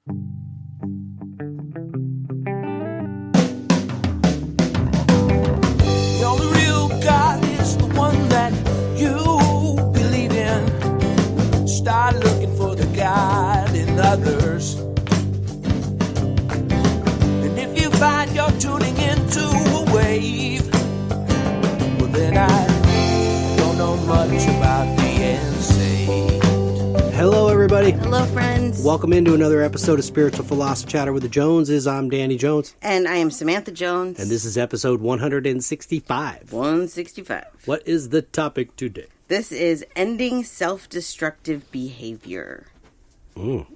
The only real God is the one that you believe in. Start looking for the God in others. And if you find you're tuning into a wave, well then I don't know much about being saved. Hello, everybody. Hello, friends. Welcome into another episode of Spiritual Philosophy Chatter with the Joneses. I'm Danny Jones. And I am Samantha Jones. And this is episode 165. 165. What is the topic today? This is ending self-destructive behavior.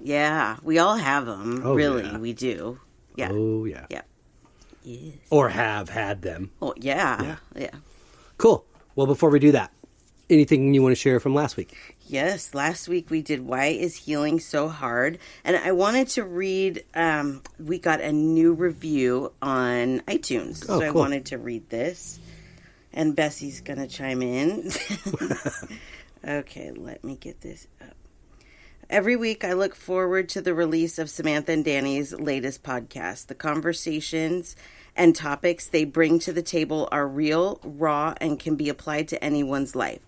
Yeah, we all have them. Oh, really, yeah. we do. Yeah. Oh, yeah. Yeah. Yes. Or have had them. Oh, yeah. Yeah. Cool. Well, before we do that, anything you want to share from last week? Yes, last week we did Why is Healing So Hard? And I wanted to read, we got a new review on iTunes. Oh, so I cool. wanted to read this. And Bessie's going to chime in. Okay, let me get this up. Every week I look forward to the release of Samantha and Danny's latest podcast. The conversations and topics they bring to the table are real, raw, and can be applied to anyone's life.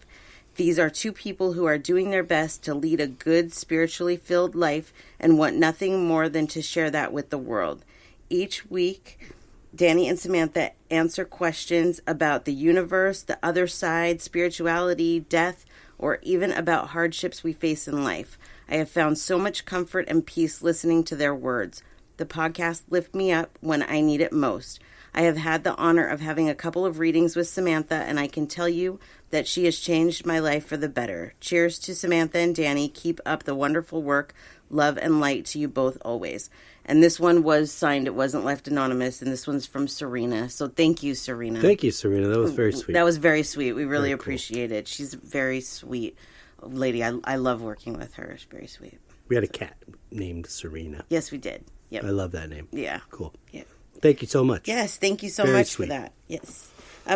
These are two people who are doing their best to lead a good, spiritually filled life and want nothing more than to share that with the world. Each week, Danny and Samantha answer questions about the universe, the other side, spirituality, death, or even about hardships we face in life. I have found so much comfort and peace listening to their words. The podcast lift me up when I need it most. I have had the honor of having a couple of readings with Samantha, and I can tell you that she has changed my life for the better. Cheers to Samantha and Danny. Keep up the wonderful work. Love and light to you both always. And this one was signed. It wasn't left anonymous, and this one's from Serena. So thank you, Serena. Thank you, Serena. That was very sweet. That was very sweet. We really Very cool. appreciate it. She's a very sweet lady. I love working with her. She's very sweet. We had a cat named Serena. Yes, we did. Yep. I love that name. Yeah. Cool. Yeah. Thank you so much. Yes, thank you so Very much sweet. for that. Yes.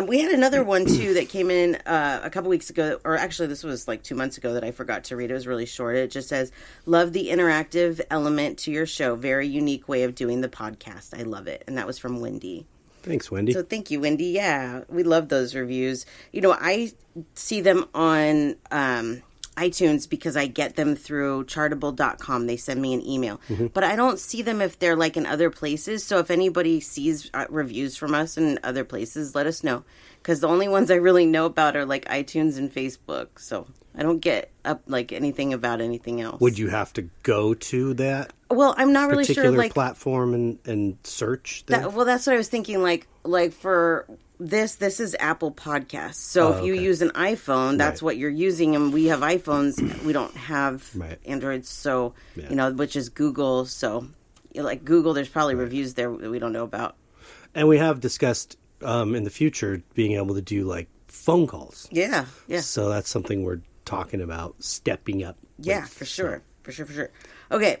We had another one, too, that came in a couple weeks ago, or actually this was like 2 months ago that I forgot to read. It was really short. It just says, love the interactive element to your show. Very unique way of doing the podcast. I love it. And that was from Wendy. Thanks, Wendy. So thank you, Wendy. Yeah, we love those reviews. You know, I see them on iTunes because I get them through chartable.com. They send me an email. But I don't see them if they're like in other places. So if anybody sees reviews from us in other places, let us know. Because the only ones I really know about are like iTunes and Facebook. So I don't get up like anything about anything else. Would you have to go to that Well, I'm not really particular sure. Like platform and search that? well, that's what I was thinking. Like for this is Apple Podcasts. So if you okay. use an iPhone, that's Right. what you're using. And we have iPhones. We don't have Right. Androids. So, Yeah. which is Google. So, like Google, there's probably reviews there that we don't know about. And we have discussed in the future being able to do like phone calls. Yeah. Yeah. So that's something we're talking about stepping up. Yeah, with. for sure. For sure. Okay,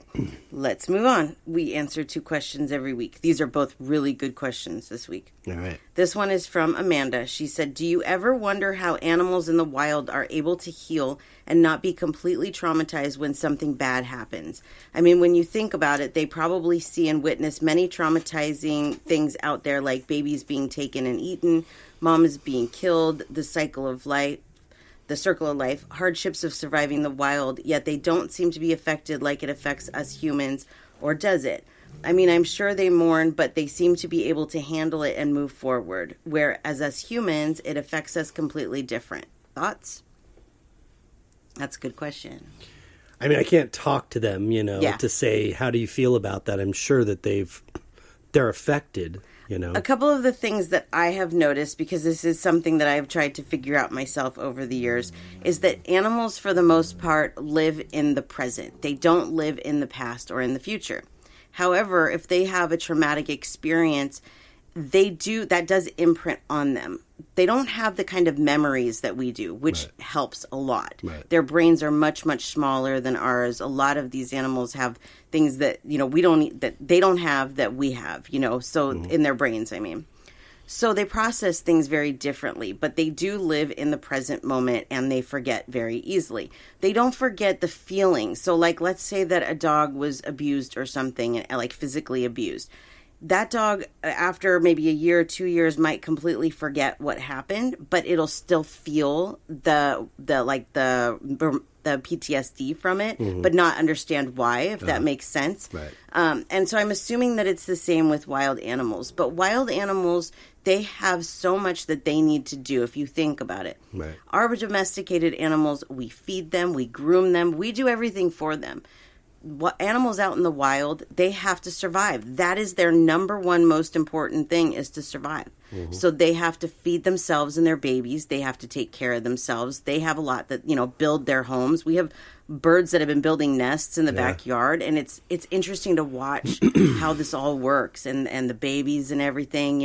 let's move on. We answer 2 questions every week. These are both really good questions this week. All right. This one is from Amanda. She said, do you ever wonder how animals in the wild are able to heal and not be completely traumatized when something bad happens? I mean, when you think about it, they probably see and witness many traumatizing things out there, like babies being taken and eaten, moms being killed, the circle of life, hardships of surviving the wild, yet they don't seem to be affected like it affects us humans, or does it? I mean, I'm sure they mourn, but they seem to be able to handle it and move forward, whereas as humans, it affects us completely different. Thoughts? That's a good question. I mean, I can't talk to them, Yeah. to say, how do you feel about that? I'm sure that they're affected, A couple of the things that I have noticed, because this is something that I've tried to figure out myself over the years, is that animals, for the most part, live in the present. They don't live in the past or in the future. However, if they have a traumatic experience, that does imprint on them. They don't have the kind of memories that we do, which helps a lot. Right. Their brains are much, much smaller than ours. A lot of these animals have things that, that they don't have that we have, so in their brains, I mean. So they process things very differently, but they do live in the present moment and they forget very easily. They don't forget the feeling. So like, let's say that a dog was abused or something, like physically abused. That dog, after maybe a year or 2 years, might completely forget what happened, but it'll still feel the PTSD from it, but not understand why, if that makes sense. Right. And so I'm assuming that it's the same with wild animals. But wild animals, they have so much that they need to do, if you think about it. Right. Our domesticated animals, we feed them, we groom them, we do everything for them. Animals out in the wild, they have to survive. That is their number one most important thing, is to survive. So they have to feed themselves and their babies. They have to take care of themselves. They have a lot that, build their homes. We have birds that have been building nests in the backyard, and it's interesting to watch how this all works, and the babies and everything,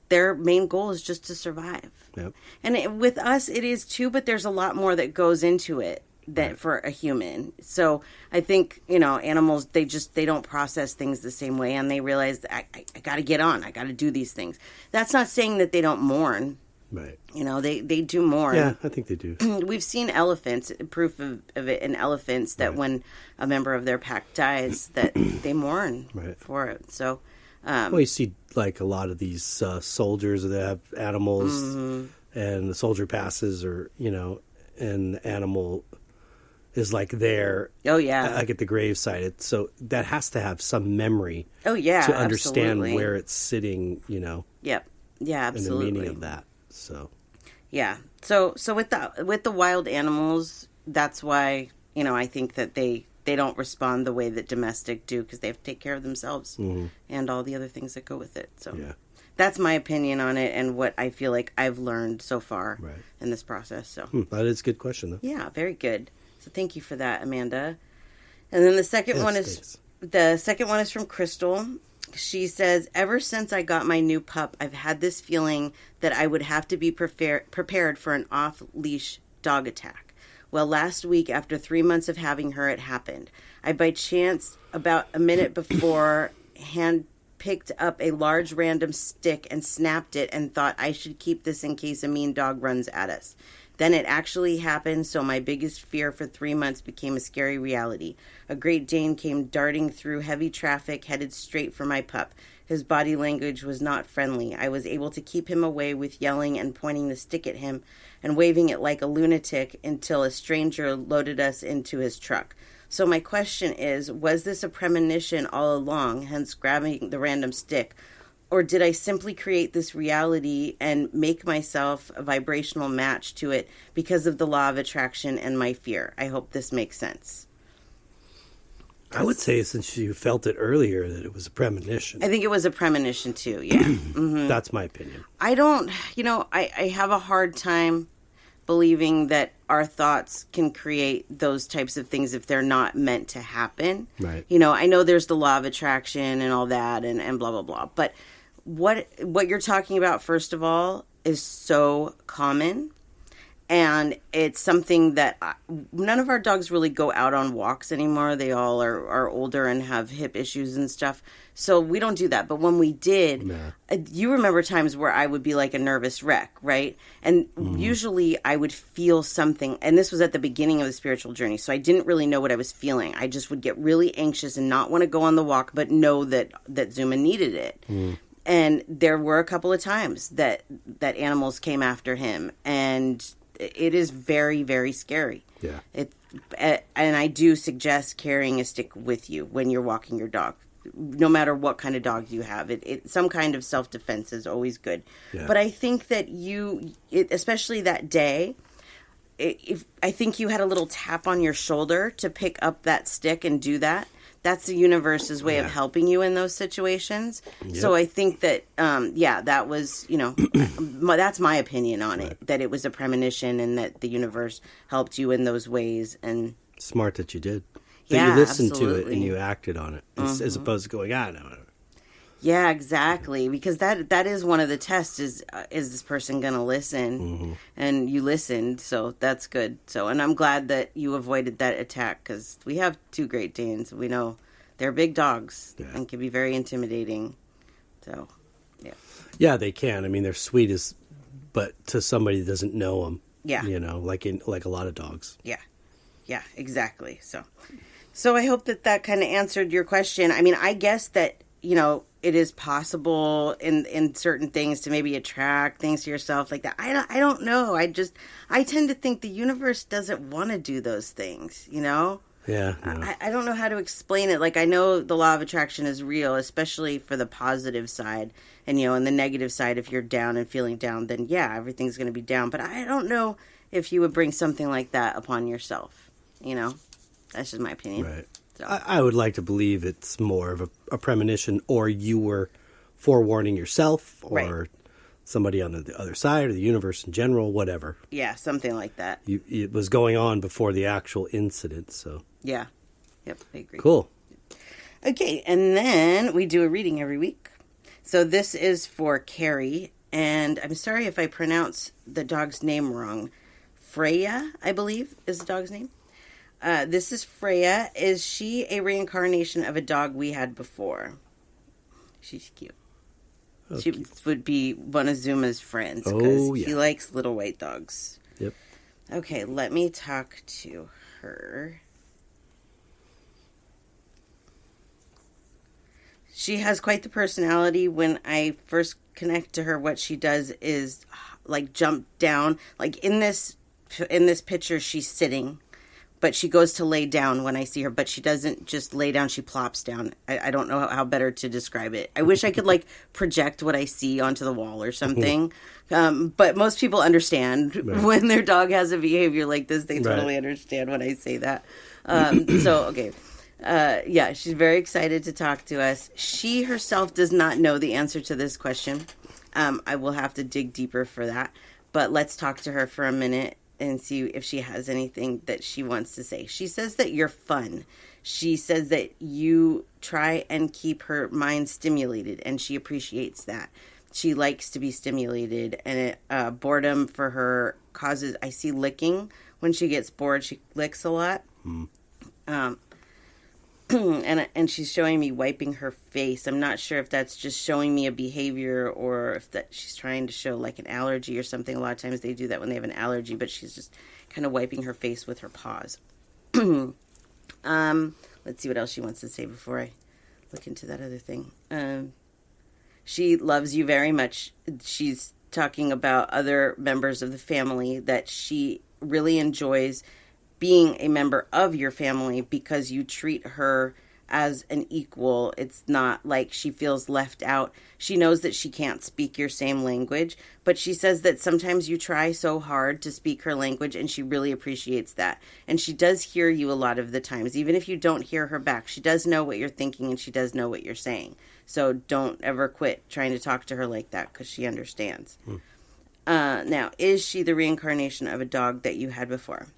their main goal is just to survive. Yep. And with us, it is too, but there's a lot more that goes into it than for a human. So I think, animals, they don't process things the same way, and they realize that I got to get on. I got to do these things. That's not saying that they don't mourn. Right. They do mourn. Yeah, I think they do. We've seen elephants, proof of it in elephants, that when a member of their pack dies, that they mourn for it. So, well, you see like a lot of these soldiers that have animals, and the soldier passes, or, and the animal is like there. Oh yeah, like at the graveside. So that has to have some memory. Oh yeah, to understand absolutely. where it's sitting. Yep. Yeah, absolutely. And the meaning of that. So. Yeah. So with the wild animals, that's why I think that they don't respond the way that domestic do, because they have to take care of themselves and all the other things that go with it. So that's my opinion on it, and what I feel like I've learned so far in this process. So that is a good question, though. Yeah, very good. So thank you for that, Amanda. And then the second one is from Crystal. She says, ever since I got my new pup, I've had this feeling that I would have to be prepared for an off-leash dog attack. Well, last week, after 3 months of having her, it happened. I, by chance, about a minute before, picked up a large random stick and snapped it, and thought I should keep this in case a mean dog runs at us. Then it actually happened, so my biggest fear for 3 months became a scary reality. A Great Dane came darting through heavy traffic, headed straight for my pup. His body language was not friendly. I was able to keep him away with yelling and pointing the stick at him and waving it like a lunatic until a stranger loaded us into his truck. So my question is, was this a premonition all along, hence grabbing the random stick? Or did I simply create this reality and make myself a vibrational match to it because of the law of attraction and my fear? I hope this makes sense. I would say, since you felt it earlier, that it was a premonition. I think it was a premonition too, yeah. That's my opinion. I don't, I have a hard time believing that our thoughts can create those types of things if they're not meant to happen. Right. I know there's the law of attraction and all that and blah, blah, blah. But what you're talking about, first of all, is so common. And it's something that none of our dogs really go out on walks anymore. They all are older and have hip issues and stuff. So we don't do that. But when we did, you remember times where I would be like a nervous wreck, right? And usually I would feel something. And this was at the beginning of the spiritual journey. So I didn't really know what I was feeling. I just would get really anxious and not want to go on the walk, but know that Zuma needed it. And there were a couple of times that animals came after him. And it is very, very scary. Yeah. And I do suggest carrying a stick with you when you're walking your dog, no matter what kind of dog you have. Some kind of self-defense is always good. Yeah. But I think that especially that day, I think you had a little tap on your shoulder to pick up that stick and do that. That's the universe's way of helping you in those situations. Yep. So I think that, that was, that's my opinion on it, that it was a premonition and that the universe helped you in those ways. And smart that you did. That you listened to it and you acted on it, as opposed to going, no. Yeah, exactly. Because that is one of the tests is this person going to listen? And you listened, so that's good. So, and I'm glad that you avoided that attack, because we have 2 Great Danes. We know they're big dogs and can be very intimidating. So Yeah. Yeah, they can. I mean, they're sweet as, but to somebody that doesn't know them. Yeah. You know, like a lot of dogs. Yeah. Yeah, exactly. So I hope that kind of answered your question. I mean, I guess that, you know, it is possible in certain things to maybe attract things to yourself like that. I don't know. I tend to think the universe doesn't want to do those things, you know? Yeah. No. I don't know how to explain it. Like, I know the law of attraction is real, especially for the positive side. And, you know, on the negative side, if you're down and feeling down, then yeah, everything's going to be down. But I don't know if you would bring something like that upon yourself, you know? That's just my opinion. Right. So. I would like to believe it's more of a premonition, or you were forewarning yourself, or Right. somebody on the other side, or the universe in general, whatever. Yeah, something like that. It was going on before the actual incident, so. Yeah. Yep, I agree. Cool. Okay, and then we do a reading every week. So this is for Carrie, and I'm sorry if I pronounce the dog's name wrong. Freya, I believe, is the dog's name. This is Freya. Is she a reincarnation of a dog we had before? She's cute. Okay. She would be one of Zuma's friends because Oh, yeah. he likes little white dogs. Yep. Okay, let me talk to her. She has quite the personality. When I first connect to her, what she does is like jump down. Like in this picture, she's sitting, but she goes to lay down when I see her. But she doesn't just lay down; she plops down. I don't know how better to describe it. I wish I could like project what I see onto the wall or something. But most people understand when their dog has a behavior like this. They totally understand when I say that. So okay. Yeah, she's very excited to talk to us. She herself does not know the answer to this question. I will have to dig deeper for that. But let's talk to her for a minute and see if she has anything that she wants to say. She says that you're fun. She says that you try and keep her mind stimulated, and she appreciates that. She likes to be stimulated, and boredom for her causes, I see licking. When she gets bored, she licks a lot. And she's showing me wiping her face. I'm not sure if that's just showing me a behavior or if that she's trying to show like an allergy or something. A lot of times they do that when they have an allergy, but she's just kind of wiping her face with her paws. Let's see what else she wants to say before I look into that other thing. She loves you very much. She's talking about other members of the family that she really enjoys being a member of your family because you treat her as an equal. It's not like she feels left out. She knows that she can't speak your same language, but she says that sometimes you try so hard to speak her language, and she really appreciates that. And she does hear you a lot of the times. Even if you don't hear her back, she does know what you're thinking, and she does know what you're saying. So don't ever quit trying to talk to her like that, because she understands. Now, is she the reincarnation of a dog that you had before?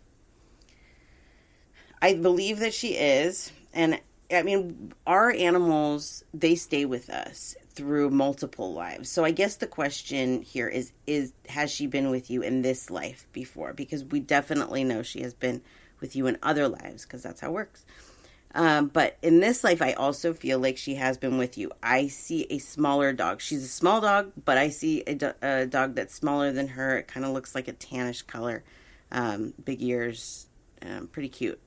I believe that she is. And I mean, our animals, they stay with us through multiple lives. So I guess the question here is has she been with you in this life before? Because we definitely know she has been with you in other lives, because that's how it works. But in this life, I also feel like she has been with you. I see a smaller dog. She's a small dog, but I see a dog that's smaller than her. It kind of looks like a tannish color, big ears, pretty cute.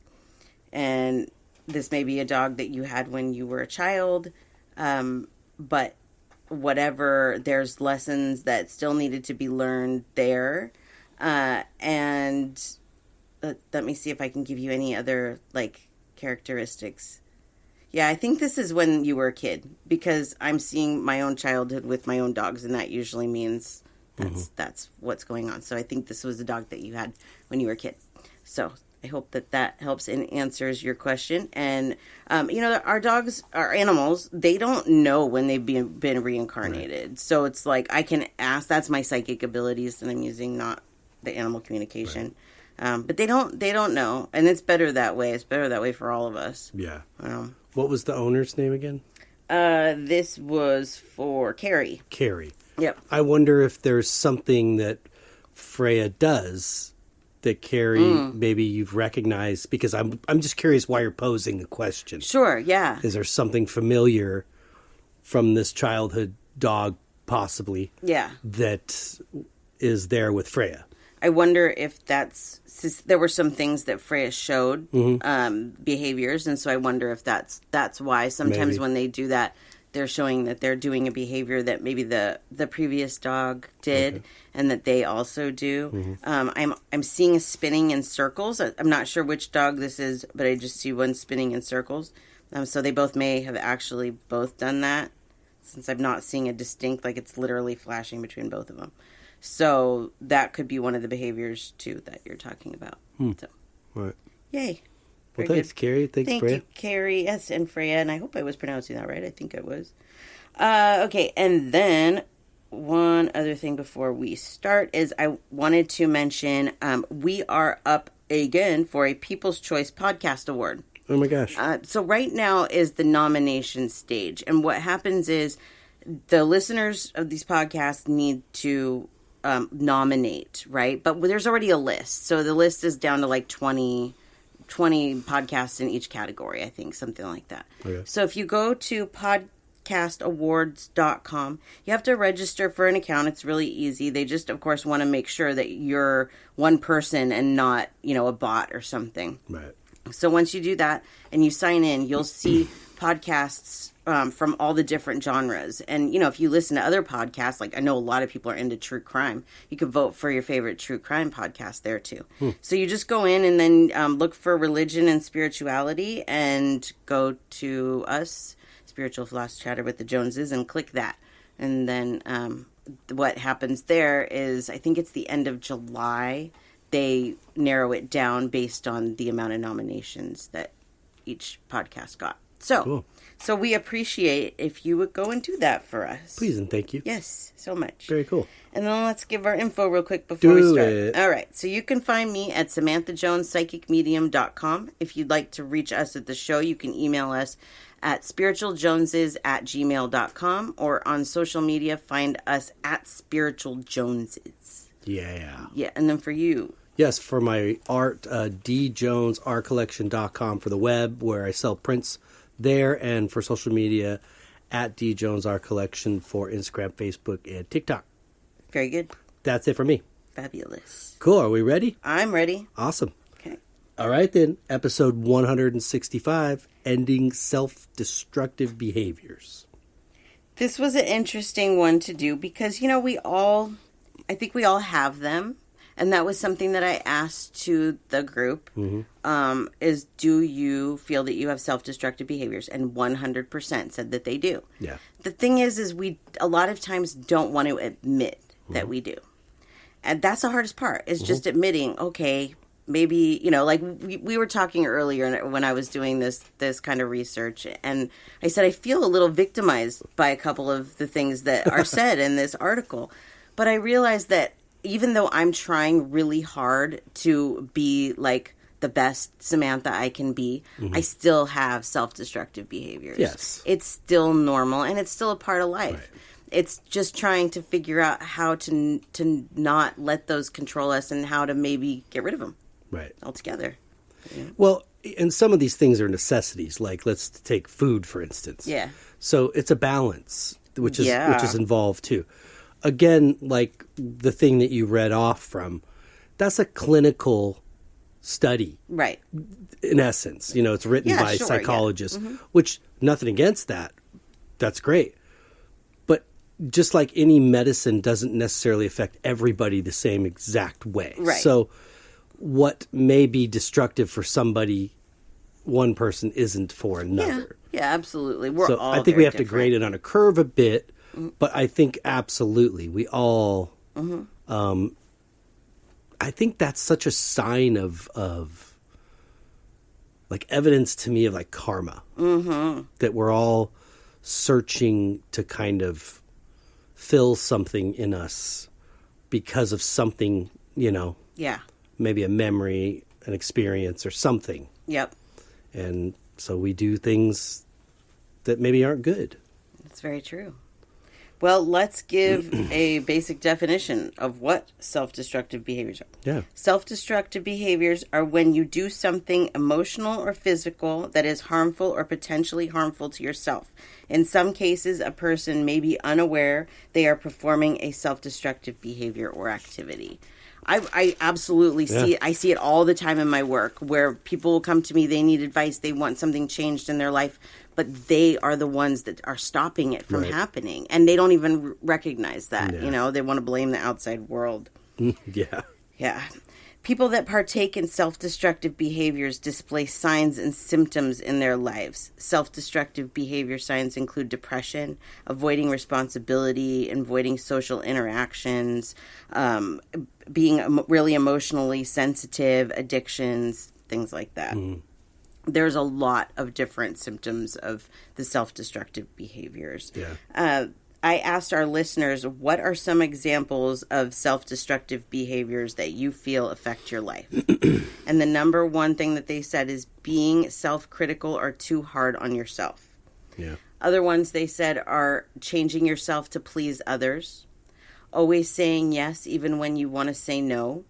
And this may be a dog that you had when you were a child, but whatever, there's lessons that still needed to be learned there. And let me see if I can give you any other, like, characteristics. Yeah, I think this is when you were a kid, because I'm seeing my own childhood with my own dogs, and that usually means that's what's going on. So I think this was a dog that you had when you were a kid. So I hope that helps and answers your question. And, our dogs, our animals, they don't know when they've been reincarnated. Right. So it's like I can ask, that's my psychic abilities that I'm using, not the animal communication. Right. But they don't know. And it's better that way. It's better that way for all of us. Yeah. What was the owner's name again? This was for Carrie. Carrie. Yep. I wonder if there's something that Freya does that Carrie, maybe you've recognized, because I'm just curious why you're posing the question. Sure, yeah. Is there something familiar from this childhood dog possibly. Yeah. That is there with Freya. I wonder if there were some things that Freya showed, behaviors, and so I wonder if that's why sometimes Maybe. when they do that, they're showing that they're doing a behavior that maybe the previous dog did, and that they also do. I'm seeing a spinning in circles. I'm not sure which dog this is, but I just see one spinning in circles. So they both may have actually both done that, since I'm not seeing a distinct, like it's literally flashing between both of them. So that could be one of the behaviors, too, that you're talking about. So, Right. yay. Well, Very thanks, good. Carrie. Thanks, Thank Freya. you, Carrie. Yes, and Freya. And I hope I was pronouncing that right. I think I was. Okay, and then one other thing before we start is I wanted to mention we are up again for a People's Choice Podcast Award. Oh, my gosh. So right now is the nomination stage. And what happens is the listeners of these podcasts need to nominate, right? But there's already a list. So the list is down to like 20 podcasts in each category, I think, something like that. Okay. So if you go to podcastawards.com, you have to register for an account. It's really easy. They just, of course, want to make sure that you're one person and not, a bot or something. Right. So once you do that and you sign in, you'll see podcasts from all the different genres. And, if you listen to other podcasts, like I know a lot of people are into true crime, you can vote for your favorite true crime podcast there too. So you just go in and then look for religion and spirituality and go to us, Spiritual Philosophy Chatter with the Joneses, and click that. And then what happens there is, I think it's the end of July, they narrow it down based on the amount of nominations that each podcast got. So, Cool. So we appreciate if you would go and do that for us. Please and thank you. Yes, so much. Very cool. And then let's give our info real quick before we start. it. All right. So you can find me at SamanthaJonesPsychicMedium.com. If you'd like to reach us at the show, you can email us at spiritualjoneses@gmail.com, or on social media, find us at spiritualjoneses. Yeah. Yeah. And then for you. Yes, for my art, djonesartcollection.com for the web, where I sell prints there, and for social media, at djonesartcollection for Instagram, Facebook, and TikTok. Very good. That's it for me. Fabulous. Cool. Are we ready? I'm ready. Awesome. Okay. All right, then. Episode 165, Ending Self-Destructive Behaviors. This was an interesting one to do because, I think we all have them. And that was something that I asked to the group, is do you feel that you have self-destructive behaviors? And 100% said that they do. Yeah. The thing is we a lot of times don't want to admit that we do. And that's the hardest part, is just admitting, okay, maybe, like we were talking earlier when I was doing this kind of research, and I said I feel a little victimized by a couple of the things that are said in this article. But I realized that even though I'm trying really hard to be like the best Samantha I can be, I still have self-destructive behaviors. Yes. It's still normal, and it's still a part of life. Right. It's just trying to figure out how to not let those control us, and how to maybe get rid of them Right. altogether. Well, and some of these things are necessities. Like, let's take food, for instance. Yeah. So it's a balance, which is Yeah. which is involved too. Again, like the thing that you read off from, that's a clinical study Right. in essence. It's written Yeah, by sure, psychologists, which nothing against that. That's great. But just like any medicine doesn't necessarily affect everybody the same exact way. Right. So what may be destructive for somebody, one person isn't for another. Yeah, absolutely. We're So all I think we very have to different. grade it on a curve a bit, but I think absolutely we all. I think that's such a sign of like evidence to me of like karma, that we're all searching to kind of fill something in us because of something, Yeah. maybe a memory, an experience, or something, Yep. and so we do things that maybe aren't good. That's very true. Well, let's give a basic definition of what self-destructive behaviors are. Yeah. Self-destructive behaviors are when you do something emotional or physical that is harmful or potentially harmful to yourself. In some cases, a person may be unaware they are performing a self-destructive behavior or activity. I absolutely see it. I see it all the time in my work where people will come to me, they need advice, they want something changed in their life, but they are the ones that are stopping it from happening. And they don't even recognize that, you know, they want to blame the outside world. Yeah. Yeah. People that partake in self-destructive behaviors display signs and symptoms in their lives. Self-destructive behavior signs include depression, avoiding responsibility, avoiding social interactions, being really emotionally sensitive, addictions, things like that. There's a lot of different symptoms of the self-destructive behaviors. Yeah. I asked our listeners, what are some examples of self-destructive behaviors that you feel affect your life? And the number one thing that they said is being self-critical or too hard on yourself. Yeah. Other ones they said are changing yourself to please others, always saying yes even when you want to say no,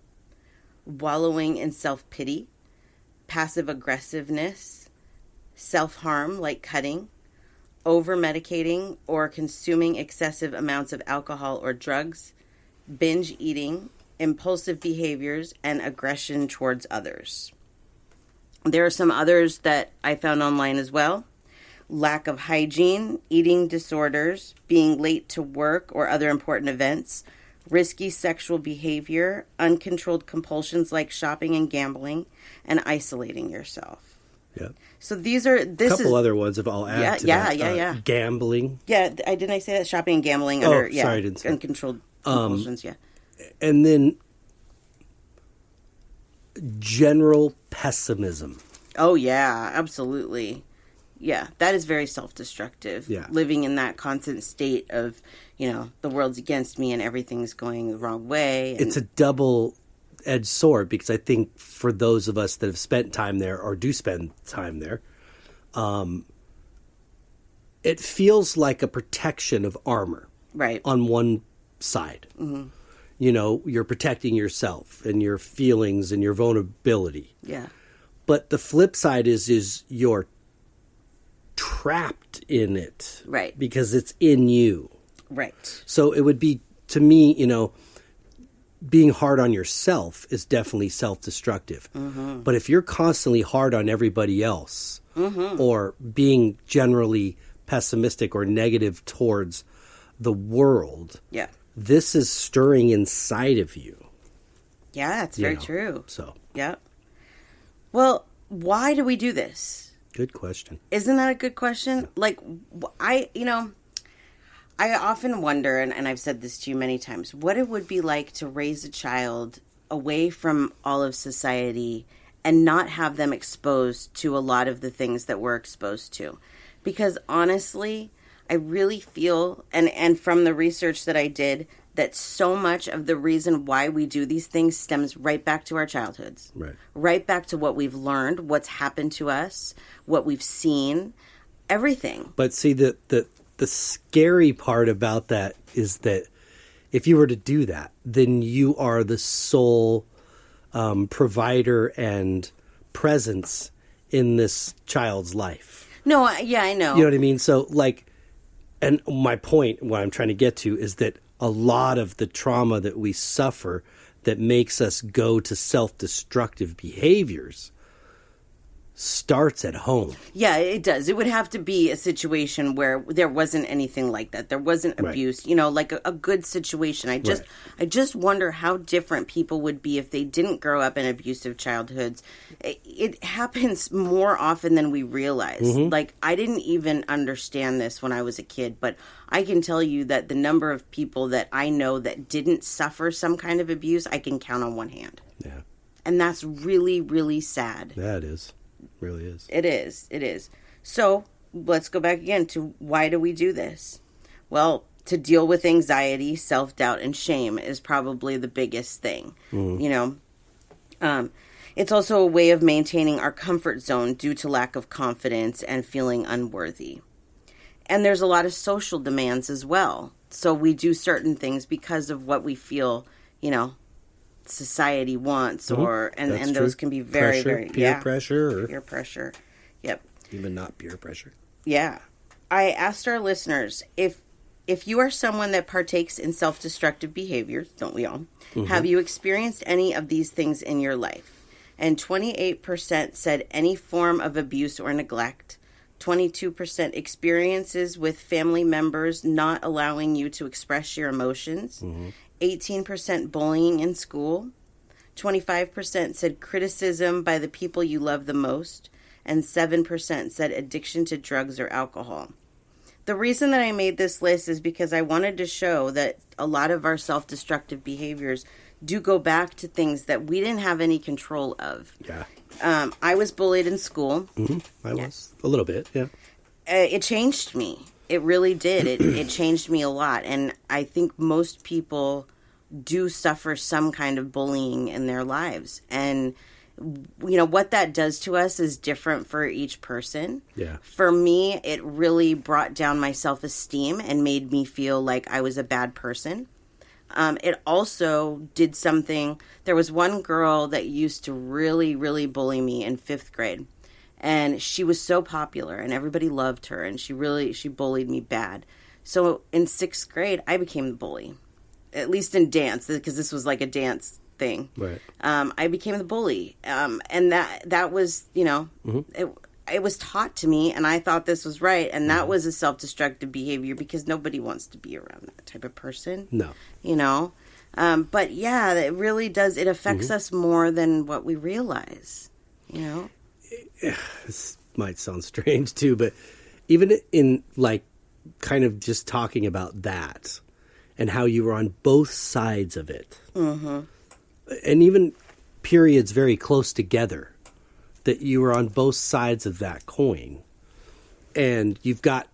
wallowing in self-pity, passive aggressiveness, self-harm like cutting, over-medicating or consuming excessive amounts of alcohol or drugs, binge eating, impulsive behaviors, and aggression towards others. There are some others that I found online as well. Lack of hygiene, eating disorders, being late to work or other important events, risky sexual behavior, uncontrolled compulsions like shopping and gambling, and isolating yourself. Yeah. So these are A couple other ones if I'll add to that. Yeah. Gambling. Yeah, didn't I say that? Shopping and gambling Sorry, I didn't say uncontrolled compulsions, And then general pessimism. Oh, yeah, absolutely. Yeah, that is very self-destructive. Yeah. Living in that constant state of, you know, the world's against me and everything's going the wrong way. And It's a double-edged sword because I think for those of us that have spent time there or do spend time there, it feels like a protection of armor. Right. On one side. Mm-hmm. You know, you're protecting yourself and your feelings and your vulnerability. Yeah. But the flip side is you're trapped in it. Right. Because it's in you. Right. So it would be, to me, you know, being hard on yourself is definitely self-destructive. Mm-hmm. But if you're constantly hard on everybody else or being generally pessimistic or negative towards the world, this is stirring inside of you. Yeah, that's very true. So, yeah. Well, why do we do this? Good question. Isn't that a good question? Yeah. Like, I often wonder, and I've said this to you many times, what it would be like to raise a child away from all of society and not have them exposed to a lot of the things that we're exposed to. Because honestly, I really feel, and from the research that I did, that so much of the reason why we do these things stems right back to our childhoods. Right back to what we've learned, what's happened to us, what we've seen, everything. But see, the scary part about that is that if you were to do that, then you are the sole provider and presence in this child's life. No, yeah, I know. You know what I mean? So, like, and my point, what I'm trying to get to, is that a lot of the trauma that we suffer that makes us go to self-destructive behaviors starts at home. Yeah, it does. It would have to be a situation where there wasn't anything like that. There wasn't abuse, you know, like a good situation. I just wonder how different people would be if they didn't grow up in abusive childhoods. It happens more often than we realize. Mm-hmm. Like, I didn't even understand this when I was a kid, but I can tell you that the number of people that I know that didn't suffer some kind of abuse, I can count on one hand. Yeah. And that's really, really sad. That is. Really is. It is. So let's go back again to why do we do this? Well, to deal with anxiety, self-doubt, and shame is probably the biggest thing. You know, it's also a way of maintaining our comfort zone due to lack of confidence and feeling unworthy. And there's a lot of social demands as well. so we do certain things because of what we feel, society wants, and those can be very, very peer pressure, or peer pressure. Yep. even not peer pressure. Yeah. I asked our listeners if you are someone that partakes in self-destructive behaviors, don't we all? Have you experienced any of these things in your life? And 28% said any form of abuse or neglect. 22% experiences with family members not allowing you to express your emotions. 18% bullying in school. 25% said criticism by the people you love the most. And 7% said addiction to drugs or alcohol. The reason that I made this list is because I wanted to show that a lot of our self-destructive behaviors do go back to things that we didn't have any control of. Yeah. I was bullied in school. I was. A little bit, yeah. It changed me. It really did. It changed me a lot. And I think most people do suffer some kind of bullying in their lives. And what that does to us is different for each person. Yeah. For me, it really brought down my self-esteem and made me feel like I was a bad person. It also did something. There was one girl that used to really, really bully me in 5th grade. And she was so popular and everybody loved her. And she bullied me bad. So in 6th grade, I became the bully. At least in dance, because this was like a dance thing. Right. I became the bully. And that was, it was taught to me, and I thought this was right, and that was a self-destructive behavior because nobody wants to be around that type of person. No. But yeah, it really does. It affects us more than what we realize, This might sound strange too, but even in kind of just talking about that and how you were on both sides of it. And even periods very close together, that you were on both sides of that coin. And you've got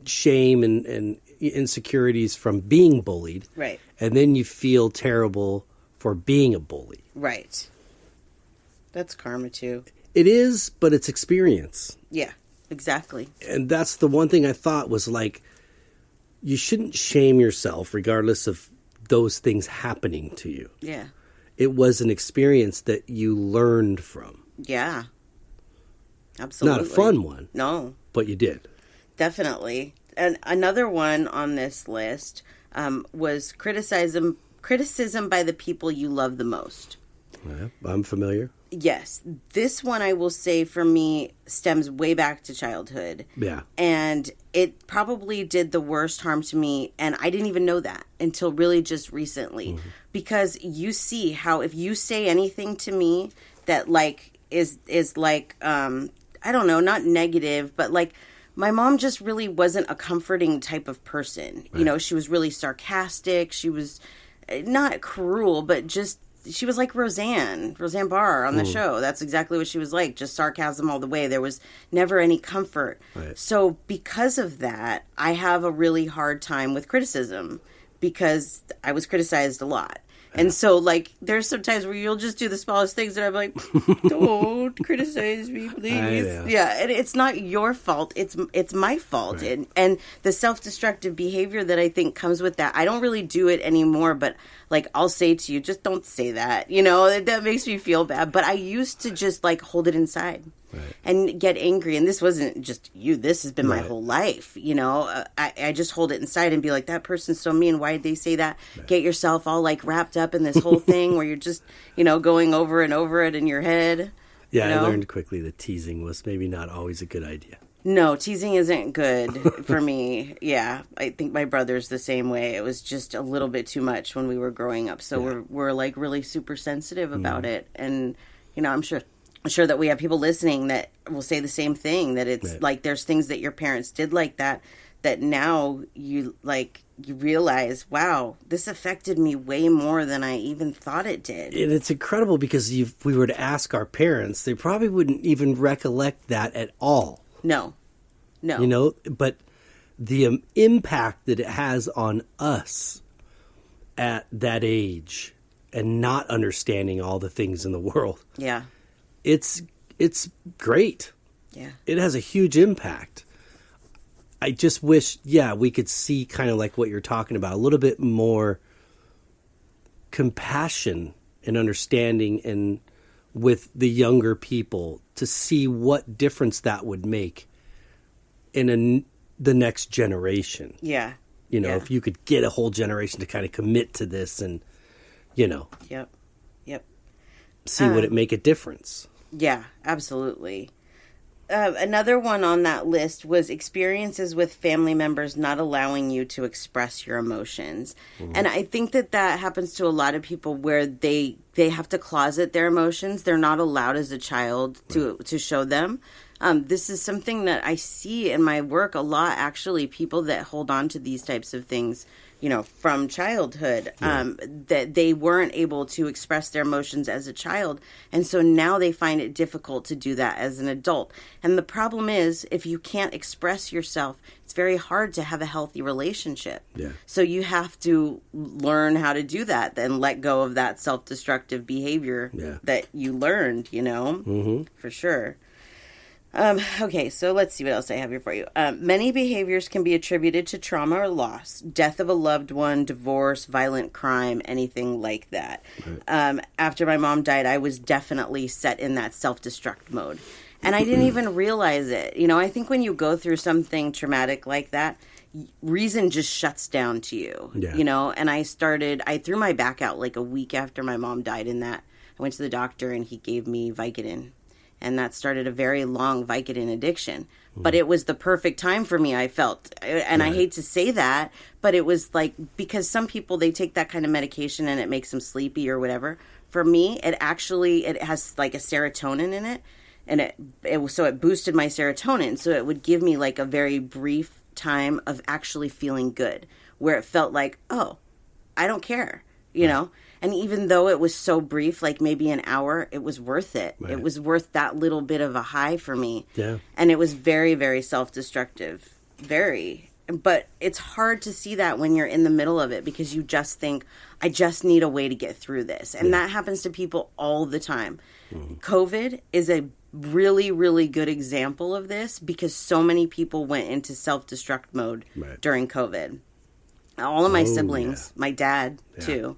shame and insecurities from being bullied. Right. And then you feel terrible for being a bully. Right. That's karma too. It is, but it's experience. Yeah, exactly. And that's the one thing I thought was you shouldn't shame yourself regardless of those things happening to you. Yeah. It was an experience that you learned from. Yeah. Absolutely. Not a fun one. No. But you did. Definitely. And another one on this list was criticism by the people you love the most. Yeah, I'm familiar. Yes. This one, I will say, for me, stems way back to childhood. Yeah. And it probably did the worst harm to me, and I didn't even know that until really just recently. Because you see how if you say anything to me that, is I don't know, not negative, but, my mom just really wasn't a comforting type of person. Right. She was really sarcastic. She was not cruel, but just... She was like Roseanne Barr on the show. That's exactly what she was like, just sarcasm all the way. There was never any comfort. Right. So because of that, I have a really hard time with criticism because I was criticized a lot. And so, there's some times where you'll just do the smallest things and I'm like, don't criticize me, please. Yeah, and it's not your fault. It's my fault. Right. And the self-destructive behavior that I think comes with that, I don't really do it anymore, but, I'll say to you, just don't say that. That makes me feel bad. But I used to just, hold it inside. Right. And get angry. And this wasn't just you. This has been my whole life. I just hold it inside and be like, that person's so mean. Why did they say that? Right. Get yourself all wrapped up in this whole thing where you're just, going over and over it in your head. Yeah, I learned quickly that teasing was maybe not always a good idea. No, teasing isn't good for me. Yeah, I think my brother's the same way. It was just a little bit too much when we were growing up. So we're really super sensitive about it. And, I'm sure that we have people listening that will say the same thing, that it's there's things that your parents did like that now you realize, wow, this affected me way more than I even thought it did. And it's incredible because if we were to ask our parents, they probably wouldn't even recollect that at all. No. But the impact that it has on us at that age and not understanding all the things in the world. Yeah. It's great. Yeah. It has a huge impact. I just wish, we could see kind of like what you're talking about, a little bit more compassion and understanding and with the younger people to see what difference that would make in the next generation. Yeah. If you could get a whole generation to kind of commit to this and, Yep. See would it make a difference? Yeah, absolutely. Another one on that list was experiences with family members not allowing you to express your emotions. Mm-hmm. And I think that happens to a lot of people where they have to closet their emotions. They're not allowed as a child to show them. This is something that I see in my work a lot, actually, people that hold on to these types of things, from childhood, that they weren't able to express their emotions as a child. And so now they find it difficult to do that as an adult. And the problem is, if you can't express yourself, it's very hard to have a healthy relationship. Yeah. So you have to learn how to do that, then let go of that self-destructive behavior that you learned, for sure. Okay, so let's see what else I have here for you. Many behaviors can be attributed to trauma or loss, death of a loved one, divorce, violent crime, anything like that. Right. After my mom died, I was definitely set in that self-destruct mode. And I didn't even realize it. I think when you go through something traumatic like that, reason just shuts down to you, and I threw my back out like a week after my mom died in that. I went to the doctor and he gave me Vicodin. And that started a very long Vicodin addiction. But it was the perfect time for me, I felt. And I hate to say that, but it was like, because some people, they take that kind of medication and it makes them sleepy or whatever. For me, it has like a serotonin in it. And so it boosted my serotonin. So it would give me like a very brief time of actually feeling good, where it felt like, oh, I don't care, know? And even though it was so brief, like maybe an hour, it was worth it. Right. It was worth that little bit of a high for me. Yeah. And it was very, very self-destructive. Very. But it's hard to see that when you're in the middle of it, because you just think, I just need a way to get through this. And that happens to people all the time. Mm-hmm. COVID is a really, really good example of this, because so many people went into self-destruct mode during COVID. All of my siblings, my dad too.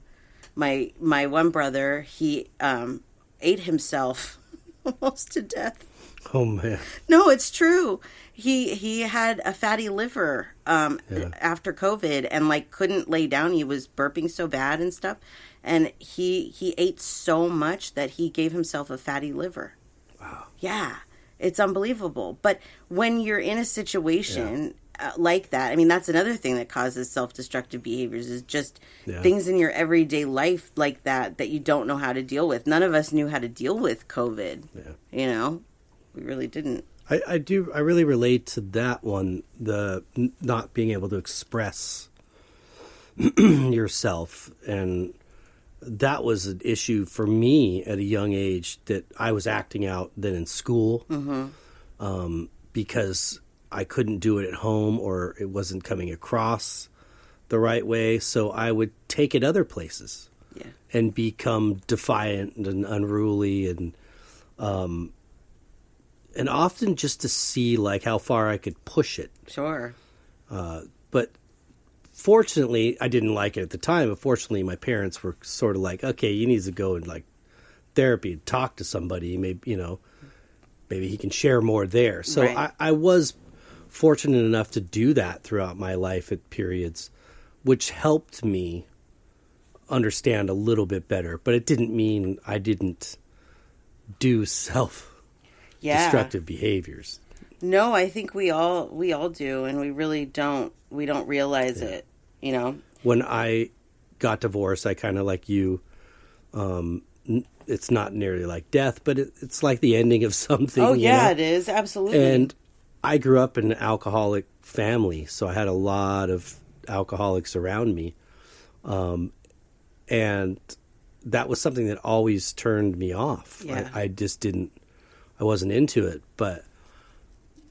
My one brother, he ate himself almost to death. Oh, man. No, it's true. He had a fatty liver after COVID and, like, couldn't lay down. He was burping so bad and stuff. And he ate so much that he gave himself a fatty liver. Wow. Yeah. It's unbelievable. But when you're in a situation... like that. I mean, that's another thing that causes self-destructive behaviors, is just things in your everyday life like that you don't know how to deal with. None of us knew how to deal with COVID. Yeah. We really didn't. I really relate to that one, the not being able to express yourself. And that was an issue for me at a young age, that I was acting out then in school because I couldn't do it at home, or it wasn't coming across the right way. So I would take it other places and become defiant and unruly, and often just to see like how far I could push it. Sure. But fortunately, I didn't like it at the time. But fortunately, my parents were sort of like, okay, you need to go and like therapy and talk to somebody. Maybe, maybe he can share more there. So I was fortunate enough to do that throughout my life at periods, which helped me understand a little bit better. But it didn't mean I didn't do self-destructive behaviors. No, I think we all do, and we really don't. We don't realize it, When I got divorced, I kind of like you. It's not nearly like death, but it's like the ending of something. Oh yeah, it is, absolutely. And I grew up in an alcoholic family, so I had a lot of alcoholics around me. And that was something that always turned me off. Yeah. I just I wasn't into it. But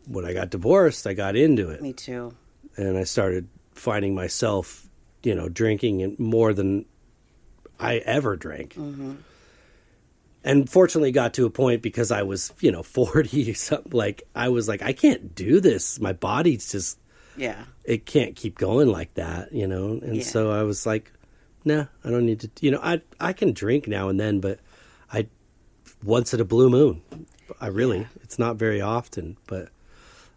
when I got divorced, I got into it. Me too. And I started finding myself, drinking more than I ever drank. Mm-hmm. And fortunately got to a point, because I was, 40 something, like I was like, I can't do this. My body's just Yeah. it can't keep going like that, you know? And so I was like, nah, I don't need to, you know, I can drink now and then, but once in a blue moon, it's not very often,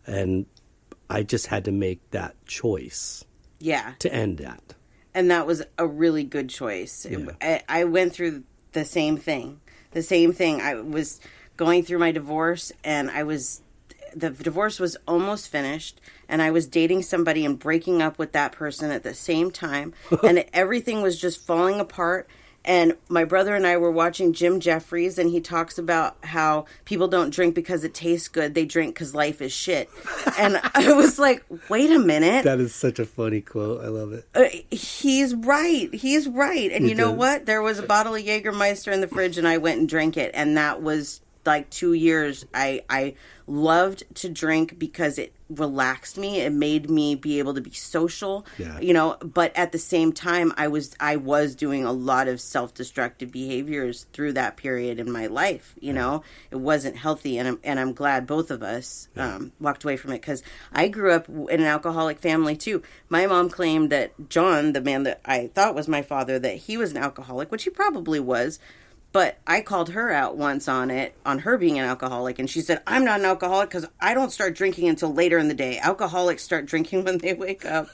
and I just had to make that choice. Yeah. To end that. And that was a really good choice. Yeah. I went through the same thing. I was going through my divorce, and the divorce was almost finished, and I was dating somebody and breaking up with that person at the same time, and everything was just falling apart. And my brother and I were watching Jim Jeffries, and he talks about how people don't drink because it tastes good. They drink because life is shit. And I was like, wait a minute. That is such a funny quote. I love it. He's right. And you know what? There was a bottle of Jägermeister in the fridge, and I went and drank it. And that was like 2 years. I loved to drink because it relaxed me. It made me be able to be social, you know, but at the same time, I was doing a lot of self-destructive behaviors through that period in my life. You know, it wasn't healthy. And I'm glad both of us walked away from it, because I grew up in an alcoholic family too. My mom claimed that John, the man that I thought was my father, that he was an alcoholic, which he probably was. But I called her out once on her being an alcoholic, and she said, I'm not an alcoholic because I don't start drinking until later in the day. Alcoholics start drinking when they wake up.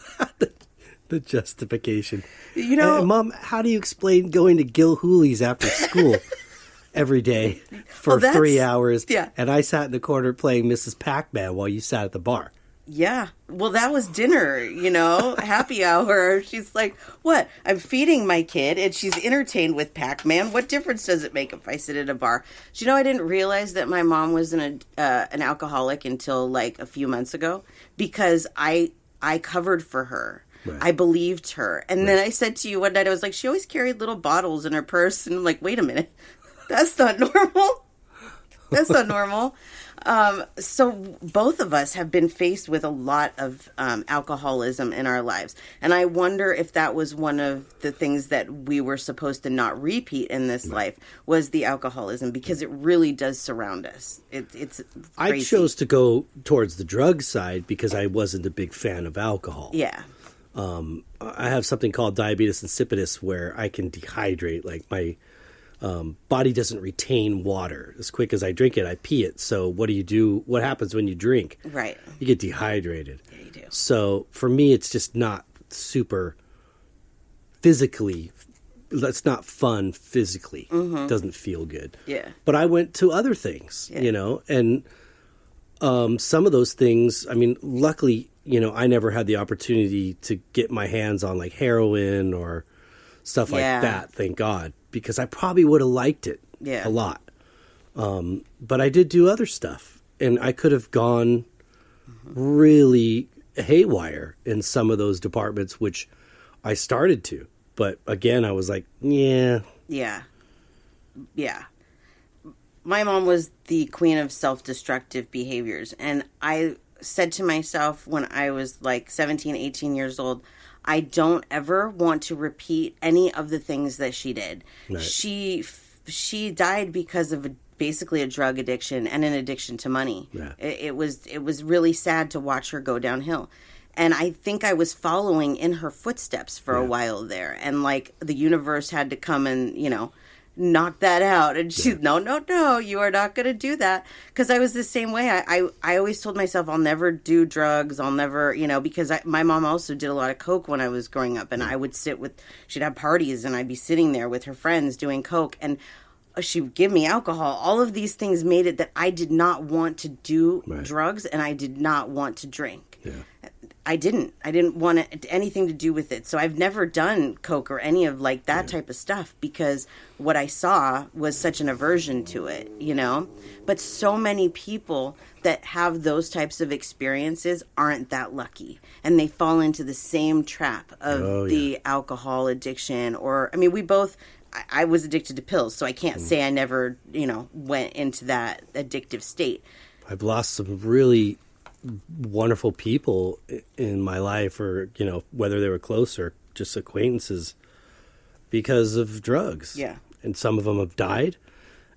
The justification. You know, Mom, how do you explain going to Gil Hooley's after school every day for 3 hours? Yeah. And I sat in the corner playing Mrs. Pac-Man while you sat at the bar. Yeah. Well, that was dinner, you know, happy hour. She's like, what? I'm feeding my kid, and she's entertained with Pac-Man. What difference does it make if I sit at a bar? So, you know, I didn't realize that my mom was an alcoholic until like a few months ago, because I covered for her. Right. I believed her. And then I said to you one night, I was like, she always carried little bottles in her purse. And I'm like, wait a minute. That's not normal. That's not normal. So both of us have been faced with a lot of alcoholism in our lives. And I wonder if that was one of the things that we were supposed to not repeat in this life, was the alcoholism, because it really does surround us. It's crazy. I chose to go towards the drug side because I wasn't a big fan of alcohol. Yeah. I have something called diabetes insipidus, where I can dehydrate. Like my body doesn't retain water. As quick as I drink it, I pee it. So what do you do? What happens when you drink? Right. You get dehydrated. Yeah, you do. So for me, it's just not super physically. That's not fun physically. It doesn't feel good. Yeah. But I went to other things, you know, and some of those things, I mean, luckily, you know, I never had the opportunity to get my hands on like heroin or stuff like that, thank God, because I probably would have liked it a lot. But I did do other stuff, and I could have gone really haywire in some of those departments, which I started to. But again, I was like, yeah. My mom was the queen of self-destructive behaviors, and I said to myself when I was like 17, 18 years old, I don't ever want to repeat any of the things that she did. Right. She died because of basically a drug addiction and an addiction to money. Yeah. It was really sad to watch her go downhill. And I think I was following in her footsteps for a while there. And like the universe had to come and, you know, knock that out. And she's, no, you are not going to do that. Because I was the same way. I always told myself I'll never do drugs. I'll never, you know, because my mom also did a lot of coke when I was growing up. And I would she'd have parties and I'd be sitting there with her friends doing coke. And she would give me alcohol. All of these things made it that I did not want to do drugs, and I did not want to drink. Yeah. I didn't want anything to do with it. So I've never done coke or any of like that type of stuff, because what I saw was such an aversion to it, you know? But so many people that have those types of experiences aren't that lucky, and they fall into the same trap of the alcohol addiction. Or, I mean, I was addicted to pills, so I can't say I never, you know, went into that addictive state. I've lost some really wonderful people in my life, or, you know, whether they were close or just acquaintances, because of drugs. Yeah. And some of them have died,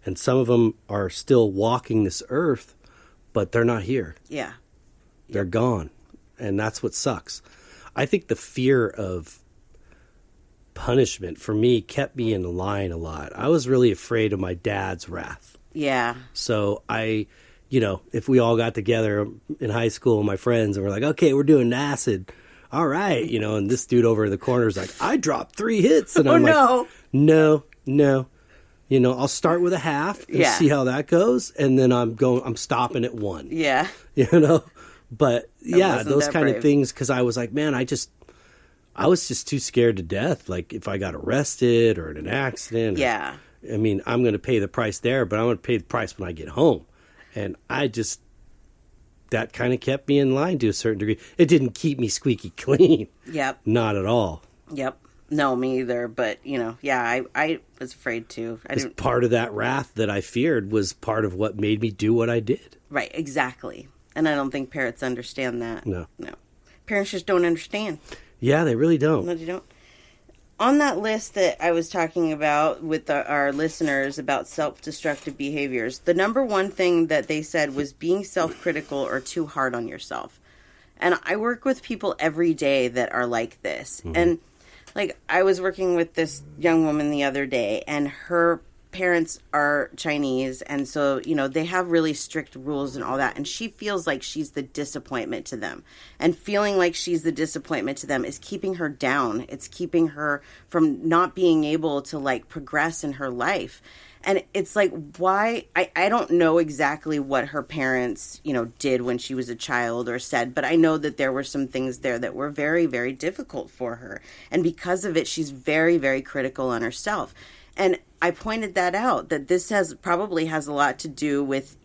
and some of them are still walking this earth, but they're not here. Yeah. They're gone. And that's what sucks. I think the fear of punishment for me kept me in line a lot. I was really afraid of my dad's wrath. Yeah. So if we all got together in high school, my friends, and we're like, okay, we're doing acid. All right. And this dude over in the corner is like, I dropped 3 hits. And I'm like, no. I'll start with a half and see how that goes. And then I'm stopping at 1. Yeah. But those kind of things. 'Cause I was like, man, I was just too scared to death. Like if I got arrested or in an accident. Yeah. I'm going to pay the price there, but I'm going to pay the price when I get home. And that kind of kept me in line to a certain degree. It didn't keep me squeaky clean. Yep. Not at all. Yep. No, me either. But, I was afraid too. Part of that wrath that I feared was part of what made me do what I did. Right, exactly. And I don't think parents understand that. No. Parents just don't understand. Yeah, they really don't. No, they don't. On that list that I was talking about with our listeners about self-destructive behaviors, the number one thing that they said was being self-critical or too hard on yourself. And I work with people every day that are like this. Mm-hmm. And I was working with this young woman the other day, and her parents are Chinese, and so they have really strict rules and all that, and she feels like she's the disappointment to them, and feeling like she's the disappointment to them is keeping her down. It's keeping her from not being able to progress in her life. And it's why I don't know exactly what her parents did when she was a child or said, but I know that there were some things there that were very, very difficult for her, and because of it she's very, very critical on herself. And I pointed that out, that this probably has a lot to do with,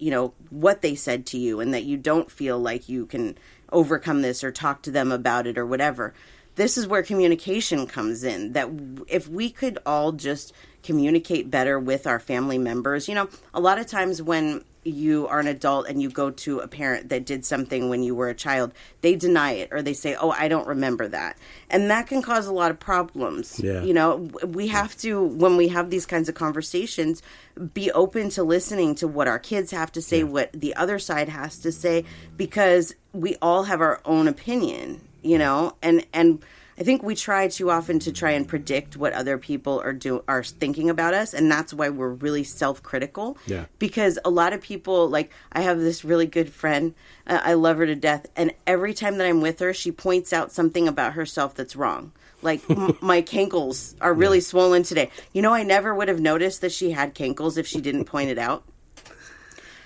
what they said to you, and that you don't feel like you can overcome this or talk to them about it or whatever. This is where communication comes in, that if we could all just communicate better with our family members. A lot of times when you are an adult and you go to a parent that did something when you were a child, they deny it, or they say, oh, I don't remember that. And that can cause a lot of problems. Yeah. We have to, when we have these kinds of conversations, be open to listening to what our kids have to say, what the other side has to say, because we all have our own opinion, and I think we try too often to try and predict what other people are thinking about us, and that's why we're really self-critical. Yeah. Because a lot of people, I have this really good friend, I love her to death, and every time that I'm with her, she points out something about herself that's wrong. My cankles are really swollen today. I never would have noticed that she had cankles if she didn't point it out.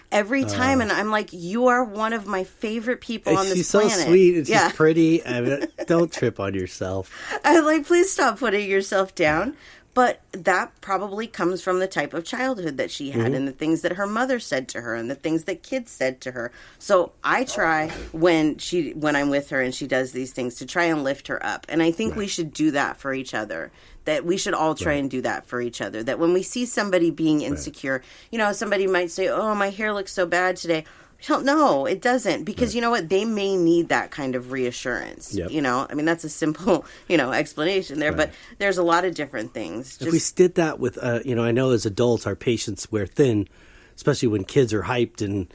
Every time, and I'm like, you are one of my favorite people on this planet. She's so sweet, and she's pretty. Don't trip on yourself. I'm like, please stop putting yourself down. But that probably comes from the type of childhood that she had, and the things that her mother said to her, and the things that kids said to her. So I try when I'm with her and she does these things to try and lift her up. And I think we should do that for each other. That we should all try and do that for each other. That when we see somebody being insecure, somebody might say, oh, my hair looks so bad today. No, it doesn't. Because you know what? They may need that kind of reassurance. Yep. That's a simple, explanation there. But there's a lot of different things. If we did that with, I know as adults our patience wear thin, especially when kids are hyped and,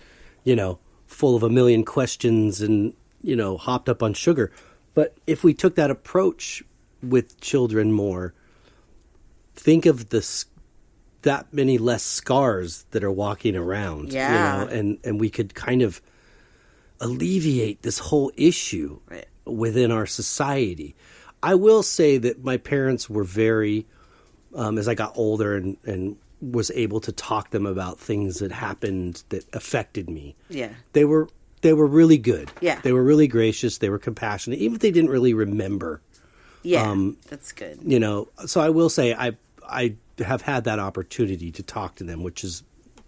full of a million questions and, hopped up on sugar. But if we took that approach with children more, think of that many less scars that are walking around, and we could kind of alleviate this whole issue within our society. I will say that my parents were very, as I got older and was able to talk to them about things that happened that affected me. Yeah. They were really good. Yeah. They were really gracious. They were compassionate, even if they didn't really remember. Yeah, that's good. So I will say I have had that opportunity to talk to them, which is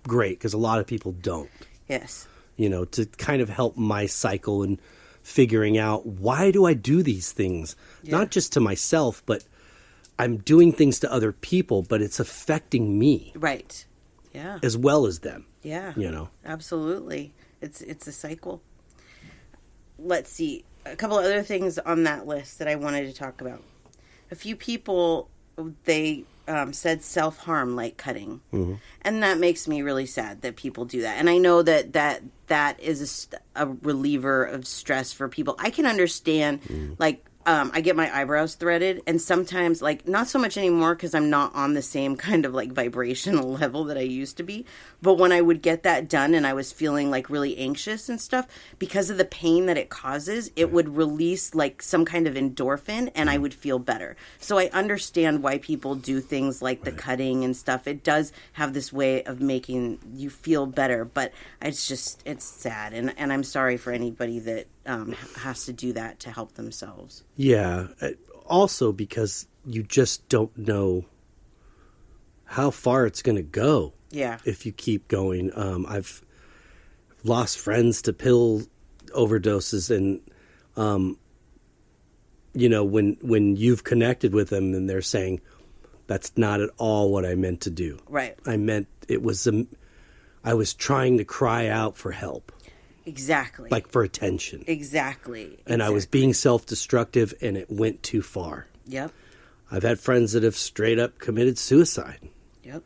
great because a lot of people don't. Yes. To kind of help my cycle and figuring out, why do I do these things? Yeah. Not just to myself, but I'm doing things to other people, but it's affecting me. Right. Yeah. As well as them. Yeah. Absolutely. It's a cycle. Let's see. A couple of other things on that list that I wanted to talk about. A few people, they said self-harm, like cutting. And that makes me really sad that people do that. And I know that is a reliever of stress for people. I can understand, like, I get my eyebrows threaded, and sometimes, like, not so much anymore because I'm not on the same kind of, like, vibrational level that I used to be. But when I would get that done and I was feeling, like, really anxious and stuff, because of the pain that it causes, it would release, like, some kind of endorphin, and I would feel better. So I understand why people do things like the cutting and stuff. It does have this way of making you feel better, but it's sad. And I'm sorry for anybody that has to do that to help themselves. Yeah. Also because you just don't know how far it's going to go. Yeah. If you keep going. I've lost friends to pill overdoses, and when you've connected with them and they're saying, that's not at all what I meant to do. Right. I was trying to cry out for help. Exactly. Like for attention. Exactly. And I was being self-destructive, and it went too far. Yep. I've had friends that have straight up committed suicide. Yep.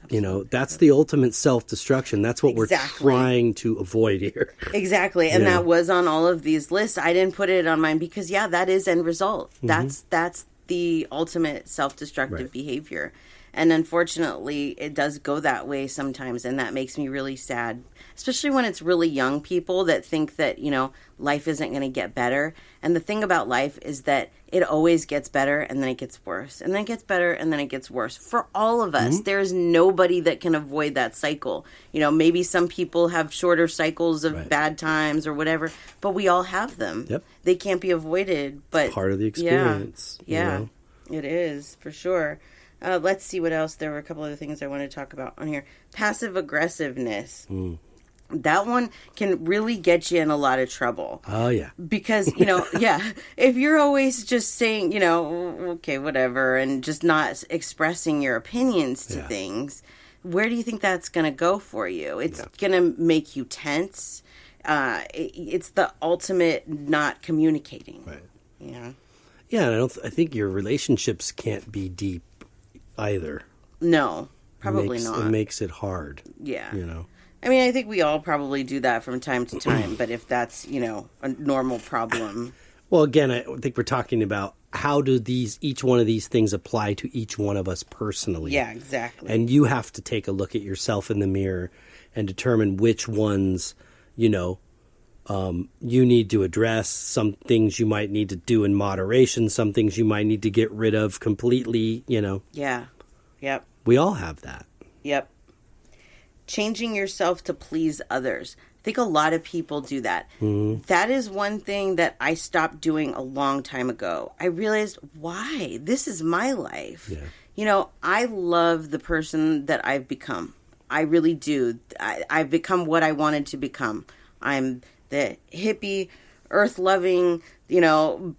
Absolutely. That's the ultimate self-destruction. That's what we're trying to avoid here. Exactly. And that was on all of these lists. I didn't put it on mine because, that is end result. That's the ultimate self-destructive behavior. And unfortunately, it does go that way sometimes, and that makes me really sad, especially when it's really young people that think that, life isn't going to get better. And the thing about life is that it always gets better, and then it gets worse, and then it gets better, and then it gets worse. For all of us, there's nobody that can avoid that cycle. Maybe some people have shorter cycles of bad times or whatever, but we all have them. Yep. They can't be avoided, but it's part of the experience. Yeah, it is, for sure. Let's see what else. There were a couple other things I want to talk about on here. Passive aggressiveness. That one can really get you in a lot of trouble. Oh, yeah. Because, if you're always just saying, okay, whatever, and just not expressing your opinions to things, where do you think that's going to go for you? It's going to make you tense. It's the ultimate not communicating. Right. Yeah. Yeah, and I think your relationships can't be deep either. No, probably not. It makes it hard. Yeah. I mean, I think we all probably do that from time to time, but if that's, a normal problem. Well, again, I think we're talking about how do each one of these things apply to each one of us personally. Yeah, exactly. And you have to take a look at yourself in the mirror and determine which ones, you need to address. Some things you might need to do in moderation. Some things you might need to get rid of completely, Yeah. Yep. We all have that. Yep. Changing yourself to please others. I think a lot of people do that. That is one thing that I stopped doing a long time ago. I realized, why? This is my life. Yeah. I love the person that I've become. I really do. I've become what I wanted to become. I'm the hippie, earth-loving,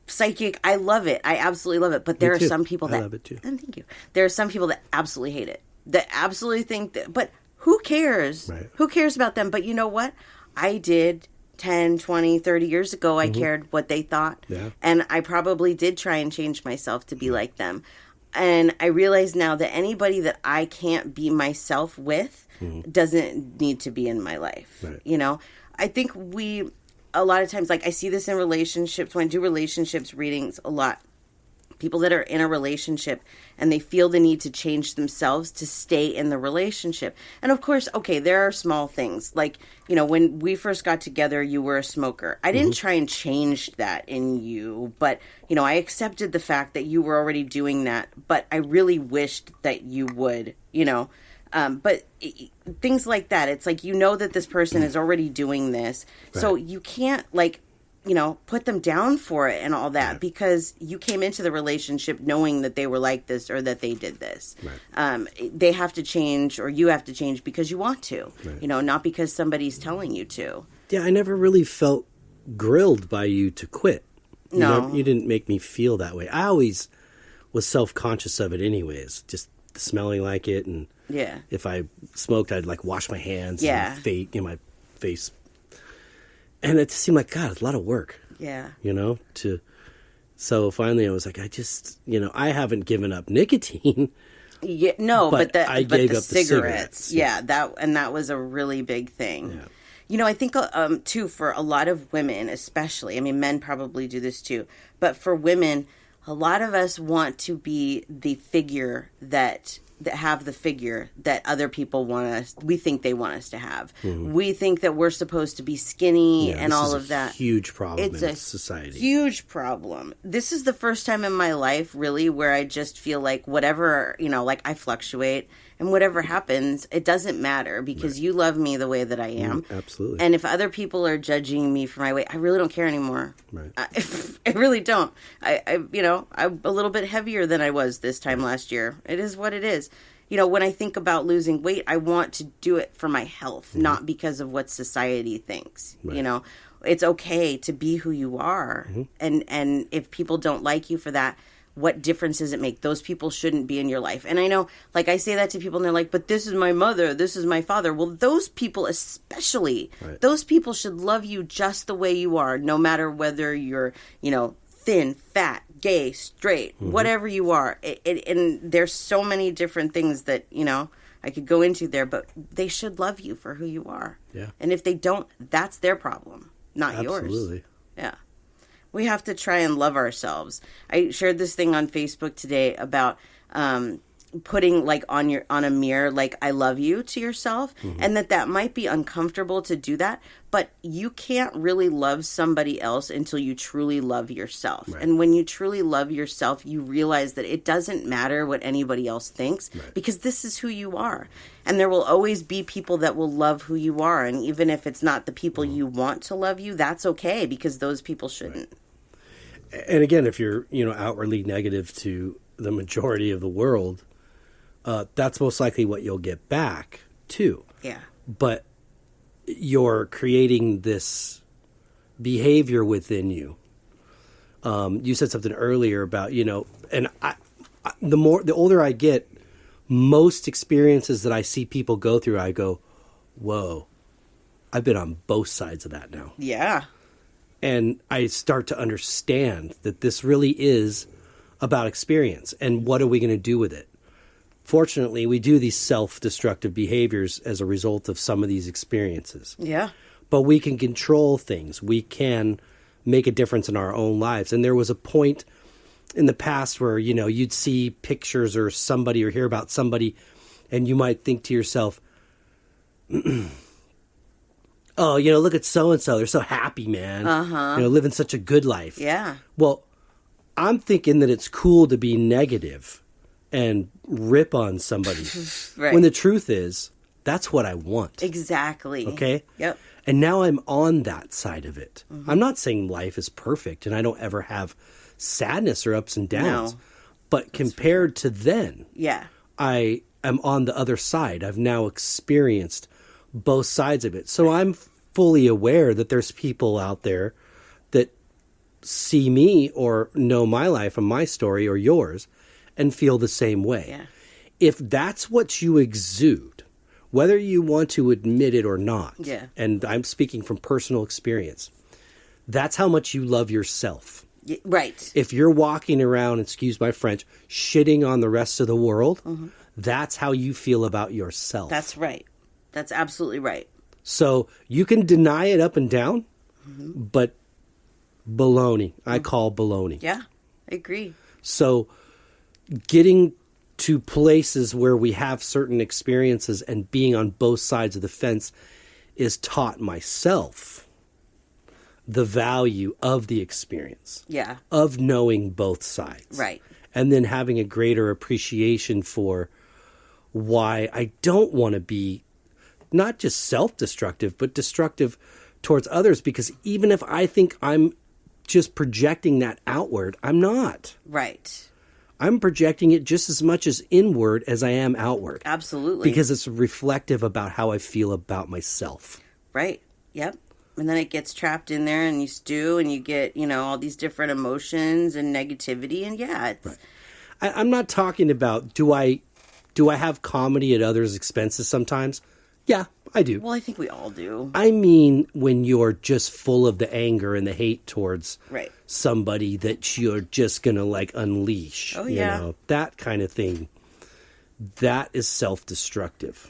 psychic. I love it. I absolutely love it. But there are some people that... I love it too. And thank you. There are some people that absolutely hate it. That absolutely think that... But who cares? Right. Who cares about them? But you know what? I did 10, 20, 30 years ago. I cared what they thought. Yeah. And I probably did try and change myself to be like them. And I realize now that anybody that I can't be myself with doesn't need to be in my life. Right. I think a lot of times, like I see this in relationships, when I do relationships readings a lot, people that are in a relationship and they feel the need to change themselves to stay in the relationship. And of course, okay, there are small things. Like, when we first got together, you were a smoker. I didn't try and change that in you, but, I accepted the fact that you were already doing that, but I really wished that you would, but things like that, it's like, that this person is already doing this. Right. So you can't, put them down for it and all that, because you came into the relationship knowing that they were like this or that they did this. Right. They have to change, or you have to change because you want to, not because somebody's telling you to. Yeah, I never really felt grilled by you to quit. No. You didn't make me feel that way. I always was self-conscious of it anyways, just smelling like it, and if I smoked, I'd wash my hands and my face. And it just seemed like, God, it's a lot of work. Yeah. To So finally I was like, I haven't given up nicotine. Yeah, no, but I gave the up the cigarettes. Yeah, that was a really big thing. Yeah. I think too, for a lot of women, especially. I mean, men probably do this too, but for women, a lot of us want to be the figure that have the figure that other people want us. We think they want us to have. Mm-hmm. We think that we're supposed to be skinny and all of that. Huge problem It's in a society. Huge problem. This is the first time in my life, really, where I just feel like whatever, like I fluctuate, and whatever happens, it doesn't matter because you love me the way that I am. Absolutely. And if other people are judging me for my weight, I really don't care anymore. Right. I really don't. I'm a little bit heavier than I was this time last year. It is what it is. When I think about losing weight, I want to do it for my health, not because of what society thinks. Right. It's okay to be who you are. And if people don't like you for that, what difference does it make? Those people shouldn't be in your life. And I know, like, I say that to people and they're like, but this is my mother, this is my father. Well, those people especially, those people should love you just the way you are, no matter whether you're, thin, fat, gay, straight, whatever you are. And there's so many different things that, I could go into there, but they should love you for who you are. Yeah. And if they don't, that's their problem, not yours. Absolutely. Yeah. We have to try and love ourselves. I shared this thing on Facebook today about putting like on a mirror, like I love you to yourself, and that might be uncomfortable to do that, but you can't really love somebody else until you truly love yourself. Right. And when you truly love yourself, you realize that it doesn't matter what anybody else thinks because this is who you are. And there will always be people that will love who you are. And even if it's not the people you want to love you, that's okay because those people shouldn't. Right. And again, if you're, outwardly negative to the majority of the world, that's most likely what you'll get back too. Yeah. But you're creating this behavior within you. You said something earlier about, and the older I get, most experiences that I see people go through, I go, whoa, I've been on both sides of that now. Yeah. And I start to understand that this really is about experience and what are we going to do with it? Fortunately, we do these self-destructive behaviors as a result of some of these experiences. Yeah. But we can control things. We can make a difference in our own lives. And there was a point in the past where, you'd see pictures or somebody or hear about somebody and you might think to yourself, oh, look at so-and-so. They're so happy, man. Living such a good life. Yeah. Well, I'm thinking that it's cool to be negative and rip on somebody. Right. When the truth is, that's what I want. Exactly. Okay? Yep. And now I'm on that side of it. I'm not saying life is perfect and I don't ever have sadness or ups and downs. No. But compared to then, yeah, I am on the other side. I've now experienced both sides of it. So I'm fully aware that there's people out there that see me or know my life and my story or yours and feel the same way. Yeah. If that's what you exude, whether you want to admit it or not, and I'm speaking from personal experience, that's how much you love yourself. Right. If you're walking around, excuse my French, shitting on the rest of the world, that's how you feel about yourself. That's right. That's absolutely right. So you can deny it up and down, but baloney. I call baloney. Yeah, I agree. So getting to places where we have certain experiences and being on both sides of the fence is taught myself the value of the experience. Yeah. Of knowing both sides. Right. And then having a greater appreciation for why I don't want to be not just self-destructive, but destructive towards others. Because even if I think I'm just projecting that outward, I'm not. Right. I'm projecting it just as much as inward as I am outward. Absolutely. Because it's reflective about how I feel about myself. Right. Yep. And then it gets trapped in there and you stew and you get, all these different emotions and negativity. And yeah, it's... Right. I'm not talking about do I have comedy at others' expenses sometimes? Yeah, I do. Well, I think we all do. I mean, when you're just full of the anger and the hate towards Right. somebody that you're just going to like unleash. Oh, yeah. You know, that kind of thing. That is self-destructive.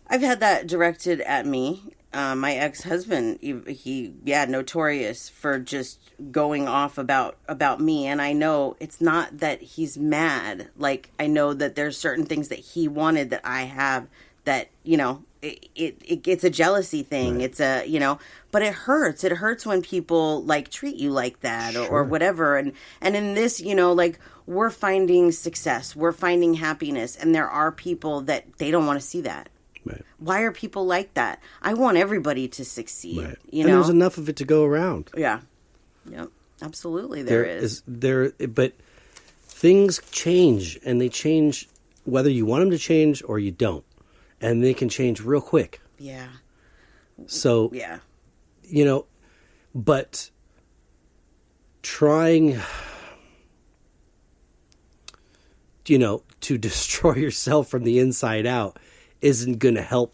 I've had that directed at me. My ex-husband, he notorious for just going off about me. And I know it's not that he's mad. Like, I know that there's certain things that he wanted that I have that, you know, it's a jealousy thing. Right. It's a, you know, but it hurts. It hurts when people like treat you like that or whatever. And in this, you know, like, we're finding success, we're finding happiness. And there are people that they don't want to see that. Right. Why are people like that? I want everybody to succeed. Right. You and know, there's enough of it to go around. Yeah. Yep. Absolutely, there is. But things change, and they change whether you want them to change or you don't, and they can change real quick. Yeah. So yeah, you know, but trying, you know, to destroy yourself from the inside out isn't going to help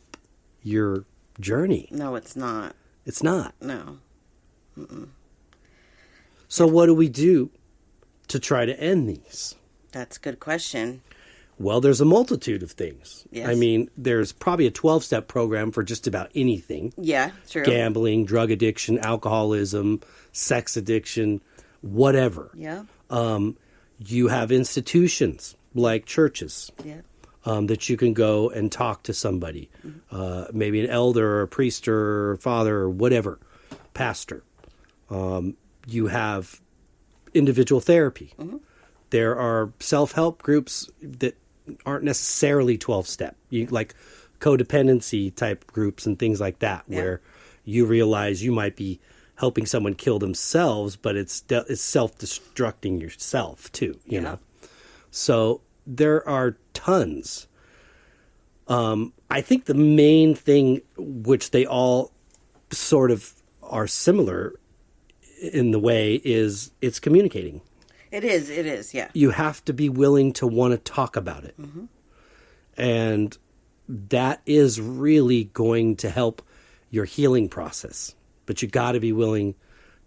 your journey. No, it's not. It's not. No. Mm-mm. So what do we do to try to end these? That's a good question. Well, there's a multitude of things. Yes. I mean, there's probably a 12-step program for just about anything. Yeah, true. Gambling, drug addiction, alcoholism, sex addiction, whatever. Yeah. You have institutions like churches. Yeah. That you can go and talk to somebody, maybe an elder or a priest or father or whatever, pastor. You have individual therapy. Mm-hmm. There are self-help groups that aren't necessarily 12-step, like codependency type groups and things like that, where you realize you might be helping someone kill themselves, but it's self-destructing yourself too, you know? So there are tons. I think the main thing, which they all sort of are similar in the way, is it's communicating. It is, yeah. You have to be willing to want to talk about it. Mm-hmm. And that is really going to help your healing process. But you got to be willing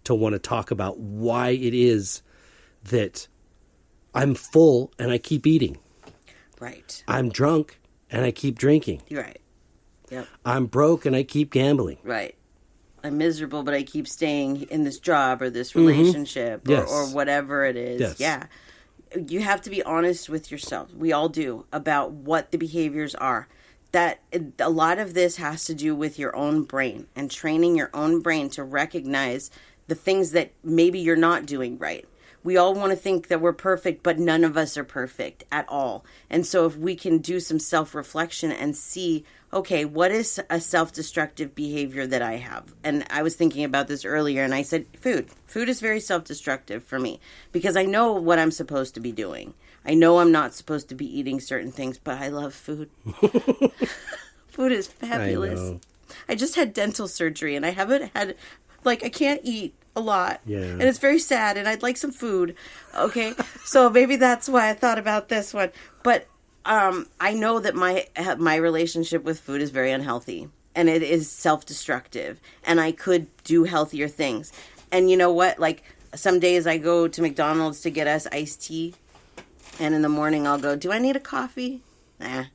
to want to talk about why it is that I'm full and I keep eating. Right. I'm drunk and I keep drinking. You're right. Yep. I'm broke and I keep gambling. Right. I'm miserable, but I keep staying in this job or this relationship or whatever it is. Yes. Yeah. You have to be honest with yourself. We all do, about what the behaviors are. That a lot of this has to do with your own brain and training your own brain to recognize the things that maybe you're not doing right. We all want to think that we're perfect, but none of us are perfect at all. And so if we can do some self-reflection and see, okay, what is a self-destructive behavior that I have? And I was thinking about this earlier, and I said, food. Food is very self-destructive for me because I know what I'm supposed to be doing. I know I'm not supposed to be eating certain things, but I love food. Food is fabulous. I just had dental surgery, and I haven't had, like, I can't eat a lot. Yeah. And it's very sad, and I'd like some food. Okay? So maybe that's why I thought about this one. But I know that my relationship with food is very unhealthy, and it is self-destructive, and I could do healthier things. And you know what? Like, some days I go to McDonald's to get us iced tea, and in the morning I'll go, do I need a coffee? Nah,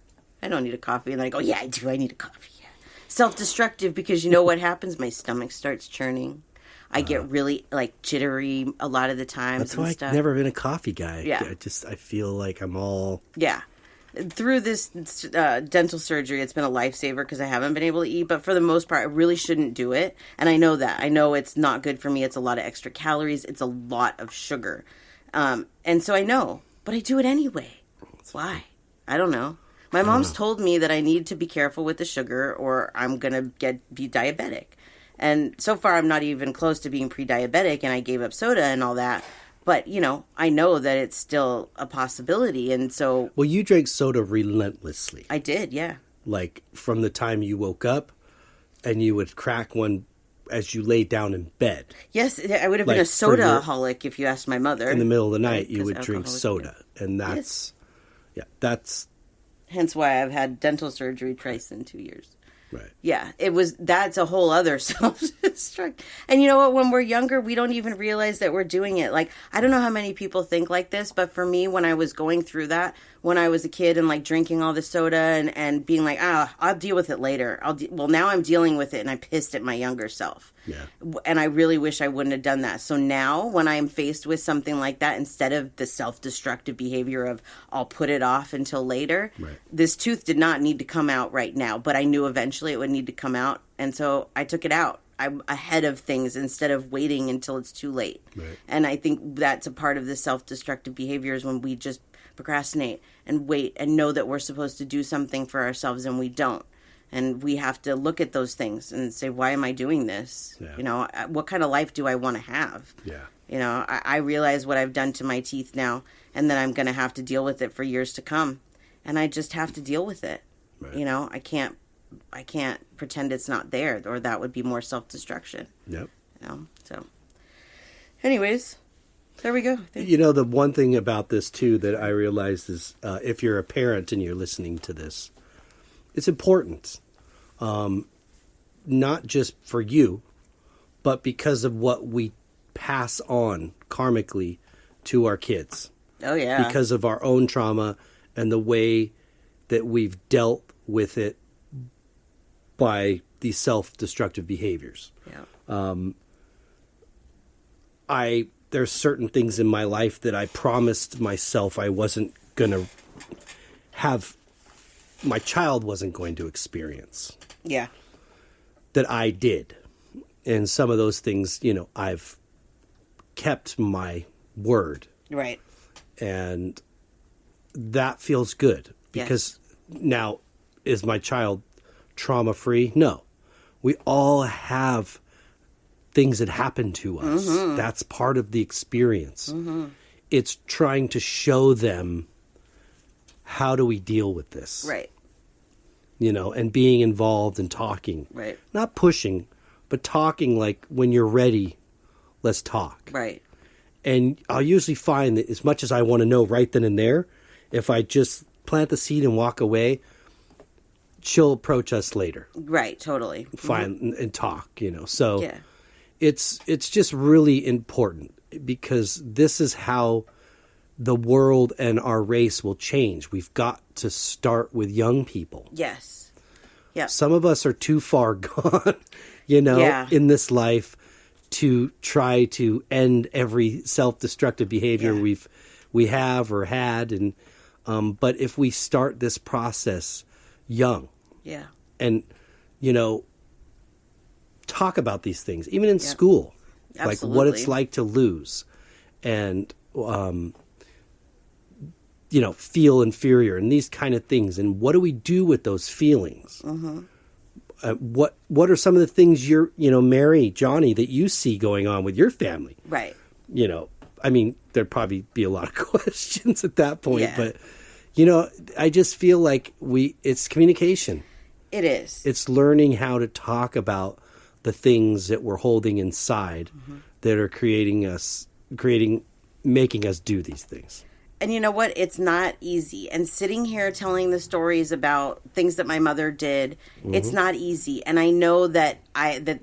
I don't need a coffee. And then I go, yeah, I do. I need a coffee. Yeah. Self-destructive, because you know what happens? My stomach starts churning. I get really, like, jittery a lot of the times. That's why I've never been a coffee guy. Yeah. I feel like I'm all... Yeah. Through this dental surgery, it's been a lifesaver because I haven't been able to eat. But for the most part, I really shouldn't do it. And I know that. I know it's not good for me. It's a lot of extra calories. It's a lot of sugar. And so I know. But I do it anyway. Why? I don't know. My mom's told me that I need to be careful with the sugar or I'm going to be diabetic. And so far, I'm not even close to being pre-diabetic, and I gave up soda and all that. But, you know, I know that it's still a possibility, and so... Well, you drank soda relentlessly. I did, yeah. Like, from the time you woke up, and you would crack one as you laid down in bed. Yes, I would have been a soda-aholic if you asked my mother. In the middle of the night, you would drink soda, and that's... Yes. Yeah, that's... Hence why I've had dental surgery twice in 2 years. Right. Yeah, that's a whole other self-destruct. And you know what? When we're younger, we don't even realize that we're doing it. Like, I don't know how many people think like this, but for me, when I was going through that, when I was a kid and like drinking all the soda and being like, I'll deal with it later. Well, now I'm dealing with it, and I'm pissed at my younger self. Yeah. And I really wish I wouldn't have done that. So now when I'm faced with something like that, instead of the self-destructive behavior of I'll put it off until later, Right. this tooth did not need to come out right now, but I knew eventually it would need to come out. And so I took it out. I'm ahead of things instead of waiting until it's too late. Right. And I think that's a part of the self-destructive behavior is when we just procrastinate and wait and know that we're supposed to do something for ourselves and we don't. And we have to look at those things and say, why am I doing this? Yeah. You know, what kind of life do I want to have? Yeah. You know, I realize what I've done to my teeth now, and that I'm going to have to deal with it for years to come. And I just have to deal with it. Right. You know, I can't pretend it's not there, or that would be more self-destruction. Yep. You know, so anyways, there we go. You know, the one thing about this, too, that I realized is if you're a parent and you're listening to this, it's important, not just for you, but because of what we pass on karmically to our kids. Oh, yeah. Because of our own trauma and the way that we've dealt with it by these self-destructive behaviors. Yeah. There's certain things in my life that I promised myself I wasn't going to have, my child wasn't going to experience. Yeah. That I did. And some of those things, you know, I've kept my word. Right. And that feels good. Because now, is my child trauma-free? No. We all have things that happen to us. Mm-hmm. That's part of the experience. Mm-hmm. It's trying to show them, how do we deal with this? Right. You know, and being involved and talking. Right. Not pushing, but talking like, when you're ready, let's talk. Right. And I'll usually find that as much as I want to know right then and there, if I just plant the seed and walk away, she'll approach us later. Right, totally. Fine, and talk, you know. So yeah. It's just really important, because this is how the world and our race will change. We've got to start with young people. Yes. Yeah. Some of us are too far gone, you know, in this life to try to end every self-destructive behavior we have or had. And but if we start this process young, and, you know, talk about these things, even in school, Absolutely. like what it's like to lose and, you know, feel inferior and these kind of things. And what do we do with those feelings? Mm-hmm. What are some of the things Mary, Johnny, that you see going on with your family? Right. You know, I mean, there'd probably be a lot of questions at that point, but, you know, I just feel like it's communication. It is. It's learning how to talk about the things that we're holding inside that are making us do these things. And you know what? It's not easy. And sitting here telling the stories about things that my mother did, it's not easy. And I know that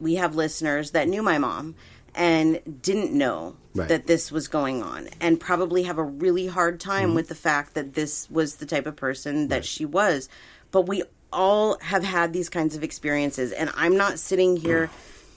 we have listeners that knew my mom and didn't know that this was going on, and probably have a really hard time with the fact that this was the type of person that she was. But we all have had these kinds of experiences, and I'm not sitting here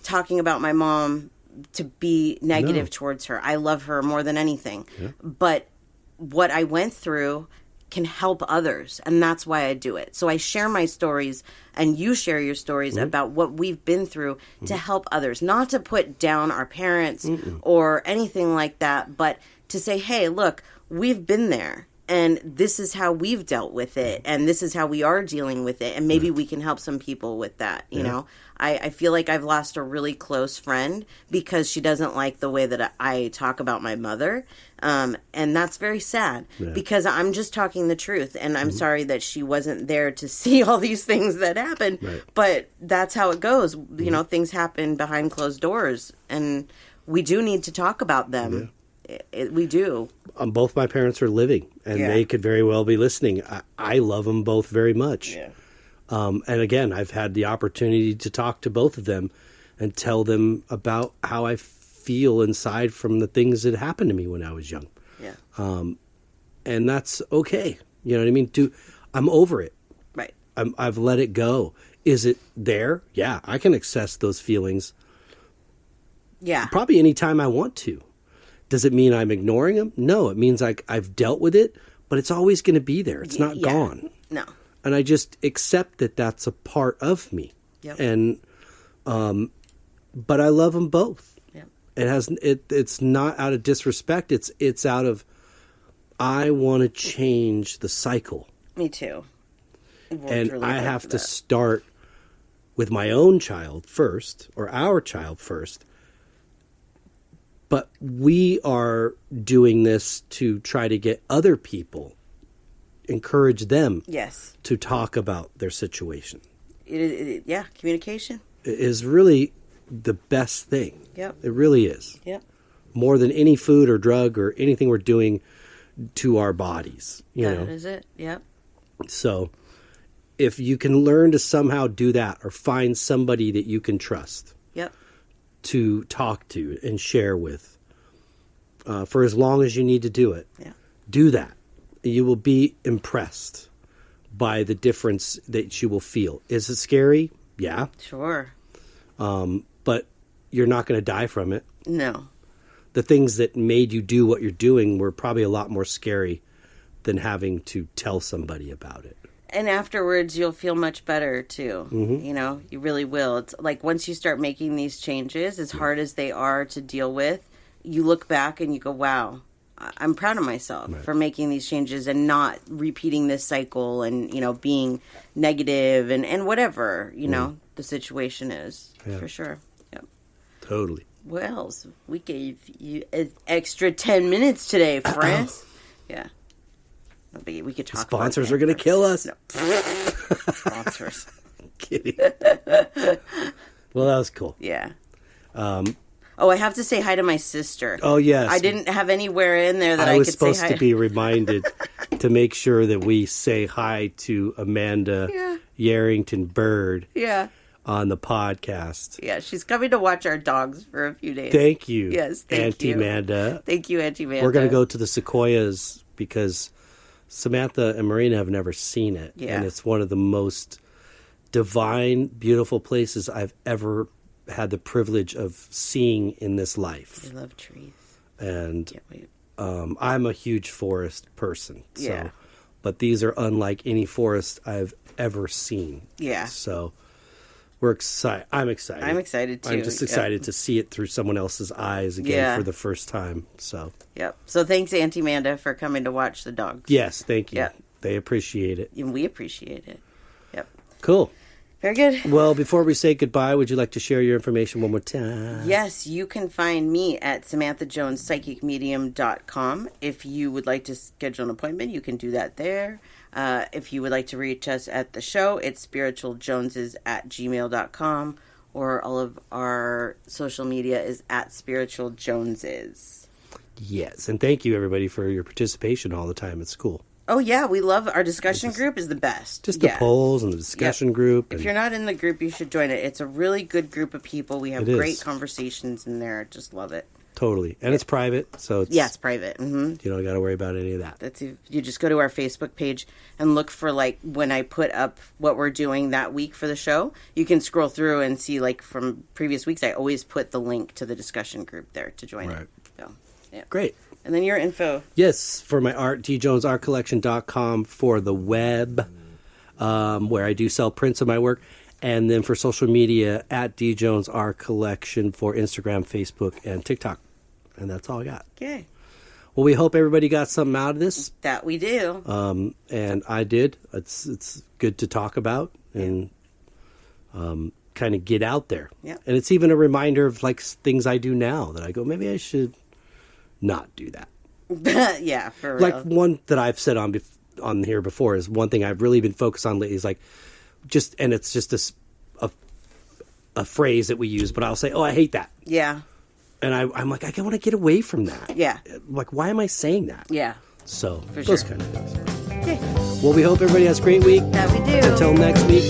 talking about my mom to be negative towards her. I love her more than anything. Yeah. But what I went through can help others, and that's why I do it. So I share my stories, and you share your stories about what we've been through to help others, not to put down our parents or anything like that, but to say, hey, look, we've been there, and this is how we've dealt with it, and this is how we are dealing with it, and maybe we can help some people with that, you know? I feel like I've lost a really close friend because she doesn't like the way that I talk about my mother, and that's very sad because I'm just talking the truth, and I'm sorry that she wasn't there to see all these things that happened, but that's how it goes. You know, things happen behind closed doors, and we do need to talk about them. We do. Both my parents are living, and they could very well be listening. I love them both very much. Yeah. And again, I've had the opportunity to talk to both of them and tell them about how I feel inside from the things that happened to me when I was young. Yeah. And that's okay. You know what I mean? I'm over it. Right. I've let it go. Is it there? Yeah, I can access those feelings Yeah. probably anytime I want to. Does it mean I'm ignoring them? No, it means I've dealt with it, but it's always going to be there. It's not gone. No. And I just accept that that's a part of me. Yep. And, but I love them both. Yep. It's not out of disrespect. It's out of, I want to change the cycle. Me too. And I have to start with my own child first, or our child first. But we are doing this to try to get other people, encourage them Yes. to talk about their situation. Yeah, communication. It is really the best thing. Yep. It really is. Yep. More than any food or drug or anything we're doing to our bodies. You know? That is it. Yep. So if you can learn to somehow do that or find somebody that you can trust Yep. to talk to and share with for as long as you need to do it, Yeah. do that. You will be impressed by the difference that you will feel. Is it scary? Yeah. Sure. But you're not going to die from it. No. The things that made you do what you're doing were probably a lot more scary than having to tell somebody about it. And afterwards, you'll feel much better, too. Mm-hmm. You know, you really will. It's like once you start making these changes, as hard as they are to deal with, you look back and you go, wow, I'm proud of myself for making these changes and not repeating this cycle and, you know, being negative and whatever, you know, the situation is. Yeah. For sure. Yep. Totally. Well, we gave you an extra 10 minutes today, friends. Yeah. We could talk Sponsors about are going to kill us. No. Sponsors. Kidding. Well, that was cool. Yeah. I have to say hi to my sister. Oh, yes. I didn't have anywhere in there that I was could say supposed hi. to be reminded to make sure that we say hi to Amanda Yarrington Bird Yeah. on the podcast. Yeah, she's coming to watch our dogs for a few days. Thank you. Yes, thank Auntie you. Amanda. Thank you, Auntie Amanda. We're going to go to the Sequoias because Samantha and Marina have never seen it. Yeah. And it's one of the most divine, beautiful places I've ever had the privilege of seeing in this life. I love trees. And Can't wait. I'm a huge forest person. So, Yeah. But these are unlike any forest I've ever seen. Yeah. So we're excited. I'm excited. I'm excited, too. I'm just excited to see it through someone else's eyes again Yeah. for the first time. So Yep. So thanks, Auntie Amanda, for coming to watch the dogs. yes, thank you. Yeah. They appreciate it. And we appreciate it. Yep. Cool. Very good. Well, before we say goodbye, would you like to share your information one more time? Yes, you can find me at SamanthaJonesPsychicMedium.com. If you would like to schedule an appointment, you can do that there. If you would like to reach us at the show, it's spiritualjoneses@gmail.com, or all of our social media is at spiritualjoneses. Yes, and thank you everybody for your participation all the time at school. Oh, yeah, we love our discussion group is the best. Just the Yeah. polls and the discussion group. If And you're not in the group, you should join it. It's a really good group of people. We have It is. great conversations in there. Just love it. totally. And it's private, so it's, Yeah, it's private. Mm-hmm. you don't got to worry about any of that. That's you just go to our Facebook page and look for like when I put up what we're doing that week for the show. You can scroll through and see like from previous weeks. I always put the link to the discussion group there to join Right. it. So, yeah. Great. And then your info. Yes, for my art, djonesartcollection.com for the web, where I do sell prints of my work. And then for social media, at djonesartcollection for Instagram, Facebook, and TikTok. And that's all I got. Okay. Well, we hope everybody got something out of this. That we do. And I did. It's good to talk about and kind of get out there. Yeah. And it's even a reminder of like things I do now that I go, maybe I should not do that. Yeah, for real. Like one that I've said on here before is one thing I've really been focused on lately is like and it's just a phrase that we use, but I'll say, oh, I hate that. Yeah. And I'm like, I want to get away from that. Yeah. Like, why am I saying that? Yeah. So For those sure. kind of things. Okay. Well, we hope everybody has a great week. That we do. Until next week,